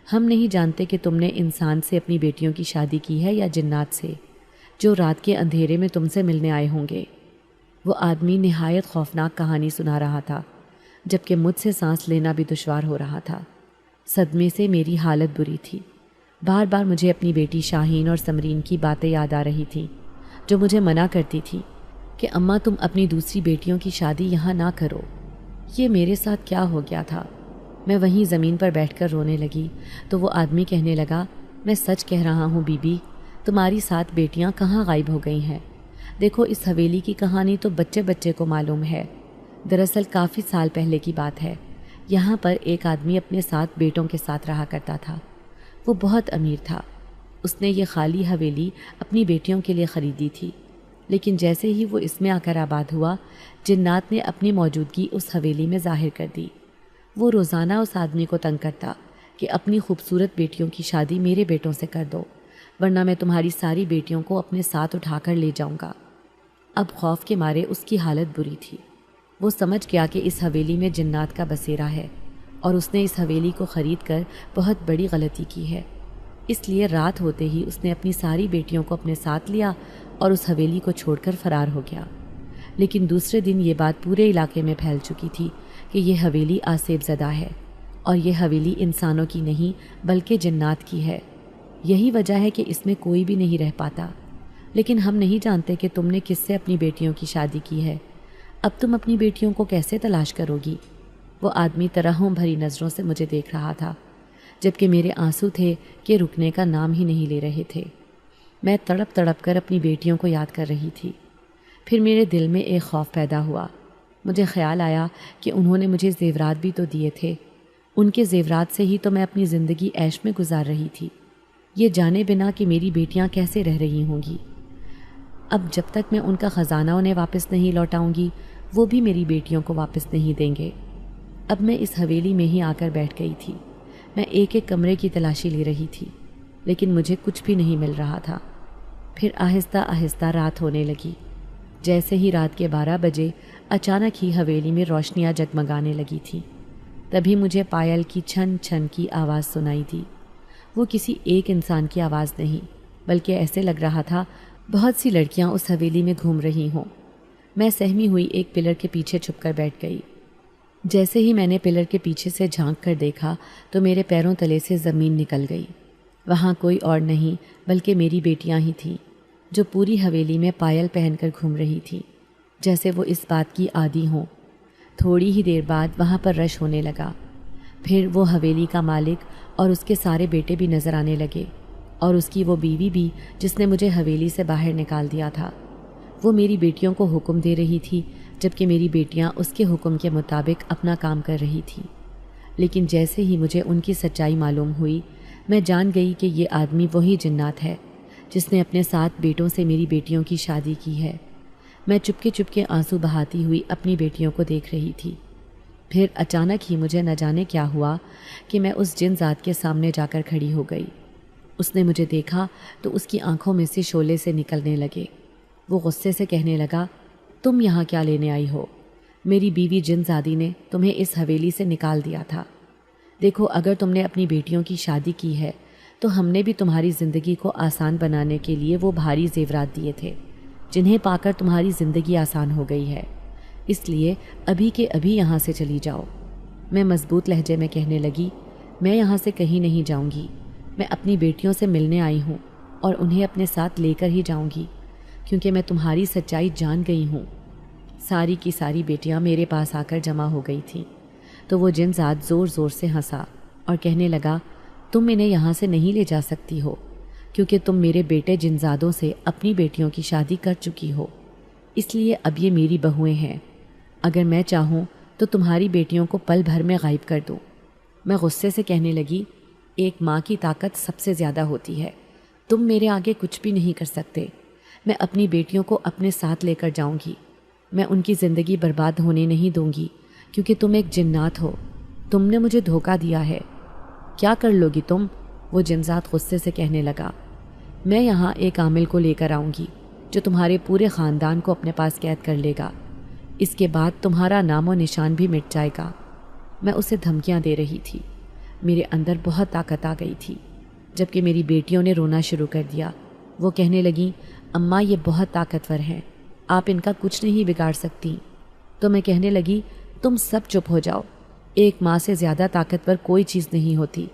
ہم نہیں جانتے کہ تم نے انسان سے اپنی بیٹیوں کی شادی کی ہے یا جنات سے، جو رات کے اندھیرے میں تم سے ملنے آئے ہوں گے۔ وہ آدمی نہایت خوفناک کہانی سنا رہا تھا، جبکہ مجھ سے سانس لینا بھی دشوار ہو رہا تھا۔ صدمے سے میری حالت بری تھی۔ بار بار مجھے اپنی بیٹی شاہین اور سمرین کی باتیں یاد آ رہی تھیں، جو مجھے منع کرتی تھی کہ اماں تم اپنی دوسری بیٹیوں کی شادی یہاں نہ کرو۔ یہ میرے ساتھ کیا ہو گیا تھا؟ میں وہیں زمین پر بیٹھ کر رونے لگی تو وہ آدمی کہنے لگا، میں سچ کہہ رہا ہوں بی بی، تمہاری 7 بیٹیاں کہاں غائب ہو گئی ہیں؟ دیکھو اس حویلی کی کہانی تو بچے بچے کو معلوم ہے۔ دراصل کافی سال پہلے کی بات ہے، یہاں پر ایک آدمی اپنے 7 بیٹوں کے ساتھ رہا کرتا تھا۔ وہ بہت امیر تھا۔ اس نے یہ خالی حویلی اپنی بیٹیوں کے لیے خریدی تھی، لیکن جیسے ہی وہ اس میں آ کر آباد ہوا، جنات نے اپنی موجودگی اس حویلی میں ظاہر کر دی۔ وہ روزانہ اس آدمی کو تنگ کرتا کہ اپنی خوبصورت بیٹیوں کی شادی میرے بیٹوں سے کر دو، ورنہ میں تمہاری ساری بیٹیوں کو اپنے ساتھ اٹھا کر لے جاؤں گا۔ اب خوف کے مارے اس کی حالت بری تھی۔ وہ سمجھ گیا کہ اس حویلی میں جنات کا بسیرا ہے اور اس نے اس حویلی کو خرید کر بہت بڑی غلطی کی ہے۔ اس لیے رات ہوتے ہی اس نے اپنی ساری بیٹیوں کو اپنے ساتھ لیا اور اس حویلی کو چھوڑ کر فرار ہو گیا۔ لیکن دوسرے دن یہ بات پورے علاقے میں پھیل چکی تھی کہ یہ حویلی آسیب زدہ ہے اور یہ حویلی انسانوں کی نہیں بلکہ جنات کی ہے۔ یہی وجہ ہے کہ اس میں کوئی بھی نہیں رہ پاتا۔ لیکن ہم نہیں جانتے کہ تم نے کس سے اپنی بیٹیوں کی شادی کی ہے۔ اب تم اپنی بیٹیوں کو کیسے تلاش کرو گی؟ وہ آدمی ترحم بھری نظروں سے مجھے دیکھ رہا تھا، جبکہ میرے آنسو تھے کہ رکنے کا نام ہی نہیں لے رہے تھے۔ میں تڑپ تڑپ کر اپنی بیٹیوں کو یاد کر رہی تھی۔ پھر میرے دل میں ایک خوف پیدا ہوا۔ مجھے خیال آیا کہ انہوں نے مجھے زیورات بھی تو دیے تھے، ان کے زیورات سے ہی تو میں اپنی زندگی عیش میں گزار رہی تھی، یہ جانے بنا کہ میری بیٹیاں کیسے رہ رہی ہوں گی۔ اب جب تک میں ان کا خزانہ انہیں واپس نہیں لوٹاؤں گی، وہ بھی میری بیٹیوں کو واپس نہیں دیں گے۔ اب میں اس حویلی میں ہی آ کر بیٹھ گئی تھی۔ میں ایک ایک کمرے کی تلاشی لے رہی تھی، لیکن مجھے کچھ بھی نہیں مل رہا تھا۔ پھر آہستہ آہستہ رات ہونے لگی۔ جیسے ہی رات کے 12 بجے اچانک ہی حویلی میں روشنیاں جگمگانے لگی تھیں۔ تبھی مجھے پائل کی چھن چھن کی آواز سنائی دی۔ وہ کسی ایک انسان کی آواز نہیں، بلکہ ایسے لگ رہا تھا بہت سی لڑکیاں اس حویلی میں گھوم رہی ہوں۔ میں سہمی ہوئی ایک پلر کے پیچھے چھپ کر بیٹھ گئی۔ جیسے ہی میں نے پلر کے پیچھے سے جھانک کر دیکھا تو میرے پیروں تلے سے زمین نکل گئی۔ وہاں کوئی اور نہیں بلکہ میری بیٹیاں ہی تھیں، جو پوری حویلی میں پائل پہن کر گھوم رہی تھیں، جیسے وہ اس بات کی عادی ہوں۔ تھوڑی ہی دیر بعد وہاں پر رش ہونے لگا۔ پھر وہ حویلی کا مالک اور اس کے سارے بیٹے بھی نظر آنے لگے، اور اس کی وہ بیوی بھی جس نے مجھے حویلی سے باہر نکال دیا تھا۔ وہ میری بیٹیوں کو حکم دے رہی تھی، جبکہ میری بیٹیاں اس کے حکم کے مطابق اپنا کام کر رہی تھیں۔ لیکن جیسے ہی مجھے ان کی سچائی معلوم ہوئی، میں جان گئی کہ یہ آدمی وہی جنات ہے جس نے اپنے 7 بیٹوں سے میری بیٹیوں کی شادی کی ہے۔ میں چپکے چپکے آنسو بہاتی ہوئی اپنی بیٹیوں کو دیکھ رہی تھی۔ پھر اچانک ہی مجھے نہ جانے کیا ہوا کہ میں اس جن ذات کے سامنے جا کر کھڑی ہو گئی۔ اس نے مجھے دیکھا تو اس کی آنکھوں میں سے شعلے سے نکلنے لگے۔ وہ غصے سے کہنے لگا، تم یہاں کیا لینے آئی ہو؟ میری بیوی جن زادی نے تمہیں اس حویلی سے نکال دیا تھا۔ دیکھو، اگر تم نے اپنی بیٹیوں کی شادی کی ہے تو ہم نے بھی تمہاری زندگی کو آسان بنانے کے لیے وہ بھاری زیورات دیے تھے جنہیں پا کر تمہاری زندگی آسان ہو گئی ہے، اس لیے ابھی کے ابھی یہاں سے چلی جاؤ۔ میں مضبوط لہجے میں کہنے لگی، میں یہاں سے کہیں نہیں جاؤں گی، میں اپنی بیٹیوں سے ملنے آئی ہوں اور انہیں اپنے ساتھ لے کر ہی جاؤں گی، کیونکہ میں تمہاری سچائی جان گئی ہوں۔ ساری کی ساری بیٹیاں میرے پاس آ کر جمع ہو گئی تھیں تو وہ جن زاد زور زور سے ہنسا اور کہنے لگا، تم انہیں یہاں سے نہیں لے جا سکتی ہو، کیونکہ تم میرے بیٹے جن زادوں سے اپنی بیٹیوں کی شادی کر چکی ہو، اس لیے اب یہ میری بہویں ہیں۔ اگر میں چاہوں تو تمہاری بیٹیوں کو پل بھر میں غائب کر دوں۔ میں غصے سے کہنے لگی، ایک ماں کی طاقت سب سے زیادہ ہوتی ہے، تم میرے آگے کچھ بھی نہیں کر سکتے۔ میں اپنی بیٹیوں کو اپنے ساتھ لے کر جاؤں گی، میں ان کی زندگی برباد ہونے نہیں دوں گی، کیونکہ تم ایک جنات ہو، تم نے مجھے دھوکہ دیا ہے۔ کیا کر لو گی تم؟ وہ جنزاد غصے سے کہنے لگا، میں یہاں ایک عامل کو لے کر آؤں گی جو تمہارے پورے خاندان کو اپنے پاس قید کر لے گا، اس کے بعد تمہارا نام و نشان بھی مٹ جائے گا۔ میں اسے دھمکیاں دے رہی تھی، میرے اندر بہت طاقت آ گئی تھی، جبکہ میری بیٹیوں نے رونا شروع کر دیا۔ وہ کہنے لگیں، اماں یہ بہت طاقتور ہیں، آپ ان کا کچھ نہیں بگاڑ سکتی۔ تو میں کہنے لگی، تم سب چپ ہو جاؤ، ایک ماں سے زیادہ طاقتور کوئی چیز نہیں ہوتی۔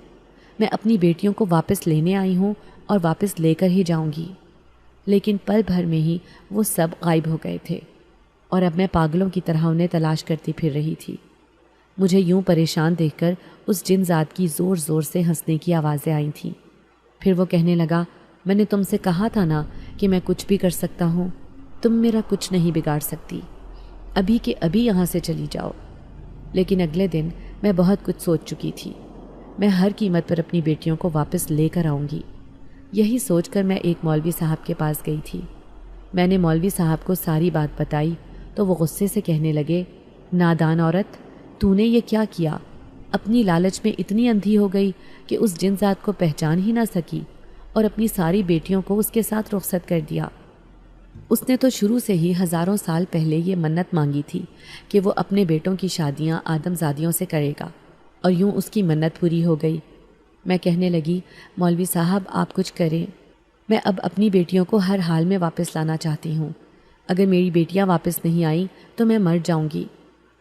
میں اپنی بیٹیوں کو واپس لینے آئی ہوں اور واپس لے کر ہی جاؤں گی۔ لیکن پل بھر میں ہی وہ سب غائب ہو گئے تھے اور اب میں پاگلوں کی طرح انہیں تلاش کرتی پھر رہی تھی۔ مجھے یوں پریشان دیکھ کر اس جن ذات کی زور زور سے ہنسنے کی آوازیں آئی تھیں۔ پھر وہ کہنے لگا، میں نے تم سے کہا تھا نا کہ میں کچھ بھی کر سکتا ہوں، تم میرا کچھ نہیں بگاڑ سکتی، ابھی کے ابھی یہاں سے چلی جاؤ۔ لیکن اگلے دن میں بہت کچھ سوچ چکی تھی، میں ہر قیمت پر اپنی بیٹیوں کو واپس لے کر آؤں گی۔ یہی سوچ کر میں ایک مولوی صاحب کے پاس گئی تھی۔ میں نے مولوی صاحب کو ساری بات بتائی تو وہ غصے سے کہنے لگے، نادان عورت، تو نے یہ کیا کیا؟ اپنی لالچ میں اتنی اندھی ہو گئی کہ اس جن ذات کو پہچان ہی نہ سکی اور اپنی ساری بیٹیوں کو اس کے ساتھ رخصت کر دیا۔ اس نے تو شروع سے ہی ہزاروں سال پہلے یہ منت مانگی تھی کہ وہ اپنے بیٹوں کی شادیاں آدم زادیوں سے کرے گا، اور یوں اس کی منت پوری ہو گئی۔ میں کہنے لگی، مولوی صاحب آپ کچھ کریں، میں اب اپنی بیٹیوں کو ہر حال میں واپس لانا چاہتی ہوں، اگر میری بیٹیاں واپس نہیں آئیں تو میں مر جاؤں گی۔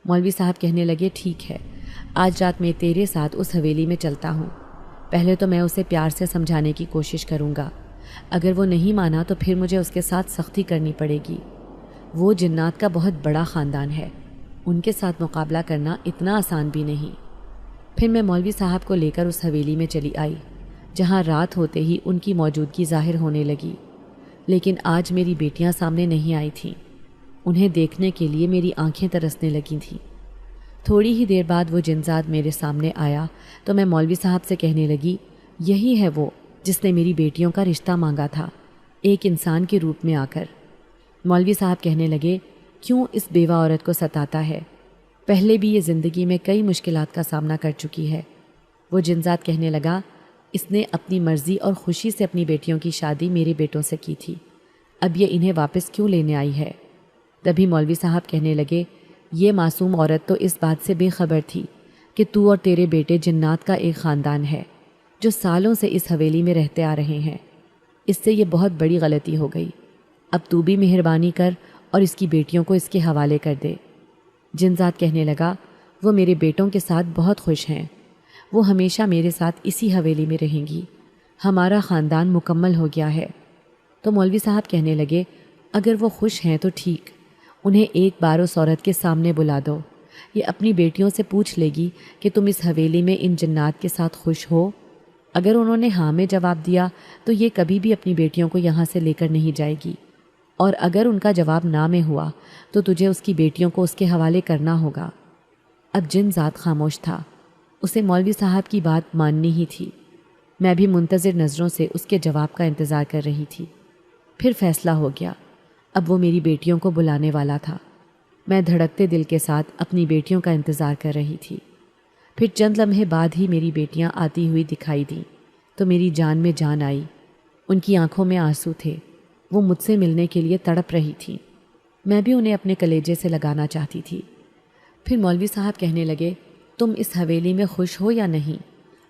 مولوی صاحب کہنے لگے، ٹھیک ہے، آج رات میں تیرے ساتھ اس حویلی میں چلتا ہوں، پہلے تو میں اسے پیار سے سمجھانے کی کوشش کروں گا، اگر وہ نہیں مانا تو پھر مجھے اس کے ساتھ سختی کرنی پڑے گی۔ وہ جنات کا بہت بڑا خاندان ہے، ان کے ساتھ مقابلہ کرنا اتنا آسان بھی نہیں۔ پھر میں مولوی صاحب کو لے کر اس حویلی میں چلی آئی، جہاں رات ہوتے ہی ان کی موجودگی ظاہر ہونے لگی۔ لیکن آج میری بیٹیاں سامنے نہیں آئی تھیں، انہیں دیکھنے کے لیے میری آنکھیں ترسنے لگی تھیں۔ تھوڑی ہی دیر بعد وہ جنزاد میرے سامنے آیا تو میں مولوی صاحب سے کہنے لگی، یہی ہے وہ جس نے میری بیٹیوں کا رشتہ مانگا تھا، ایک انسان کے روپ میں آ کر۔ مولوی صاحب کہنے لگے، کیوں اس بیوہ عورت کو ستاتا ہے؟ پہلے بھی یہ زندگی میں کئی مشکلات کا سامنا کر چکی ہے۔ وہ جنزاد کہنے لگا، اس نے اپنی مرضی اور خوشی سے اپنی بیٹیوں کی شادی میرے بیٹوں سے کی تھی، اب یہ انہیں واپس کیوں لینے آئی ہے؟ تبھی مولوی صاحب کہنے لگے، یہ معصوم عورت تو اس بات سے بے خبر تھی کہ تو اور تیرے بیٹے جنات کا ایک خاندان ہے جو سالوں سے اس حویلی میں رہتے آ رہے ہیں، اس سے یہ بہت بڑی غلطی ہو گئی، اب تو بھی مہربانی کر اور اس کی بیٹیوں کو اس کے حوالے کر دے۔ جنزاد کہنے لگا، وہ میرے بیٹوں کے ساتھ بہت خوش ہیں، وہ ہمیشہ میرے ساتھ اسی حویلی میں رہیں گی، ہمارا خاندان مکمل ہو گیا ہے۔ تو مولوی صاحب کہنے لگے، اگر وہ خوش ہیں تو ٹھیک، انہیں ایک بار اس عورت کے سامنے بلا دو، یہ اپنی بیٹیوں سے پوچھ لے گی کہ تم اس حویلی میں ان جنات کے ساتھ خوش ہو۔ اگر انہوں نے ہاں میں جواب دیا تو یہ کبھی بھی اپنی بیٹیوں کو یہاں سے لے کر نہیں جائے گی، اور اگر ان کا جواب نہ میں ہوا تو تجھے اس کی بیٹیوں کو اس کے حوالے کرنا ہوگا۔ اب جنزاد خاموش تھا، اسے مولوی صاحب کی بات ماننی ہی تھی۔ میں بھی منتظر نظروں سے اس کے جواب کا انتظار کر رہی تھی۔ پھر فیصلہ ہو گیا، اب وہ میری بیٹیوں کو بلانے والا تھا۔ میں دھڑکتے دل کے ساتھ اپنی بیٹیوں کا انتظار کر رہی تھی۔ پھر چند لمحے بعد ہی میری بیٹیاں آتی ہوئی دکھائی دیں، تو میری جان میں جان آئی۔ ان کی آنکھوں میں آنسو تھے، وہ مجھ سے ملنے کے لیے تڑپ رہی تھیں۔ میں بھی انہیں اپنے کلیجے سے لگانا چاہتی تھی۔ پھر مولوی صاحب کہنے لگے، تم اس حویلی میں خوش ہو یا نہیں؟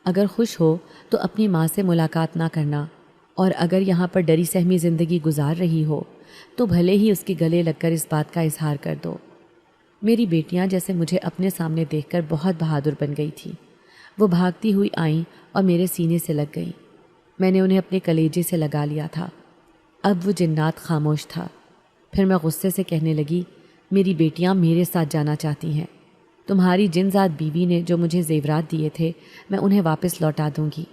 اگر خوش ہو تو اپنی ماں سے ملاقات نہ کرنا، اور اگر یہاں پر ڈری سہمی زندگی گزار رہی ہو تو بھلے ہی اس کے گلے لگ کر اس بات کا اظہار کر دو۔ میری بیٹیاں جیسے مجھے اپنے سامنے دیکھ کر بہت بہادر بن گئی تھیں۔ وہ بھاگتی ہوئی آئیں اور میرے سینے سے لگ گئیں۔ میں نے انہیں اپنے کلیجے سے لگا لیا تھا۔ اب وہ جنات خاموش تھا۔ پھر میں غصے سے کہنے لگی، میری بیٹیاں میرے ساتھ جانا چاہتی ہیں۔ تمہاری جنزاد بیوی نے جو مجھے زیورات دیے تھے میں انہیں واپس لوٹا دوں گی۔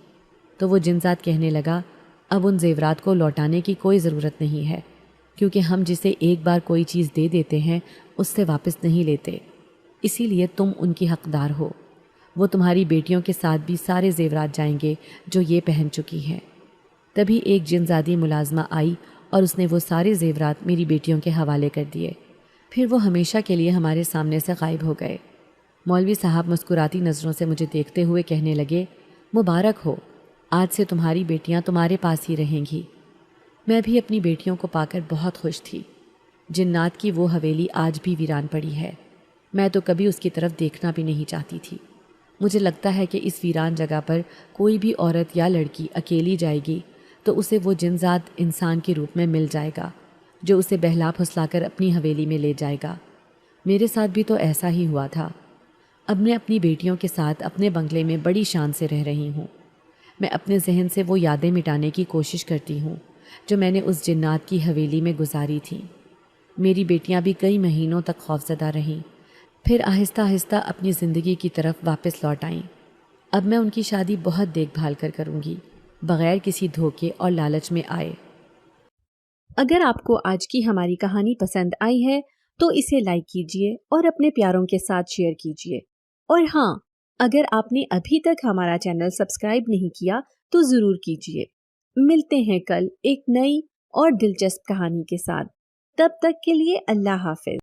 تو وہ جنزاد کہنے لگا، اب ان زیورات کو لوٹانے کی کوئی ضرورت نہیں ہے، کیونکہ ہم جسے ایک بار کوئی چیز دے دیتے ہیں اس سے واپس نہیں لیتے، اسی لیے تم ان کی حقدار ہو۔ وہ تمہاری بیٹیوں کے ساتھ بھی سارے زیورات جائیں گے جو یہ پہن چکی ہیں۔ تبھی ایک جنزادی ملازمہ آئی اور اس نے وہ سارے زیورات میری بیٹیوں کے حوالے کر دیے۔ پھر وہ ہمیشہ کے لیے ہمارے سامنے سے غائب ہو گئے۔ مولوی صاحب مسکراتی نظروں سے مجھے دیکھتے ہوئے کہنے لگے، مبارک ہو، آج سے تمہاری بیٹیاں تمہارے پاس ہی رہیں گی۔ میں بھی اپنی بیٹیوں کو پا کر بہت خوش تھی۔ جنات کی وہ حویلی آج بھی ویران پڑی ہے۔ میں تو کبھی اس کی طرف دیکھنا بھی نہیں چاہتی تھی۔ مجھے لگتا ہے کہ اس ویران جگہ پر کوئی بھی عورت یا لڑکی اکیلی جائے گی تو اسے وہ جنزاد انسان کے روپ میں مل جائے گا جو اسے بہلا پھسلا کر اپنی حویلی میں لے جائے گا۔ میرے ساتھ بھی تو ایسا ہی ہوا تھا۔ اب میں اپنی بیٹیوں کے ساتھ اپنے بنگلے میں بڑی شان سے رہ رہی ہوں۔ میں اپنے ذہن سے وہ یادیں مٹانے کی کوشش کرتی ہوں جو میں نے اس جنات کی حویلی میں گزاری تھیں۔ میری بیٹیاں بھی کئی مہینوں تک خوفزدہ رہیں، پھر آہستہ آہستہ اپنی زندگی کی طرف واپس لوٹ آئیں۔ اب میں ان کی شادی بہت دیکھ بھال کر کروں گی، بغیر کسی دھوکے اور لالچ میں آئے۔ اگر آپ کو آج کی ہماری کہانی پسند آئی ہے تو اسے لائک کیجیے اور اپنے پیاروں کے ساتھ شیئر کیجیے، اور ہاں، اگر آپ نے ابھی تک ہمارا چینل سبسکرائب نہیں کیا تو ضرور کیجیے۔ ملتے ہیں کل ایک نئی اور دلچسپ کہانی کے ساتھ، تب تک کے لیے اللہ حافظ۔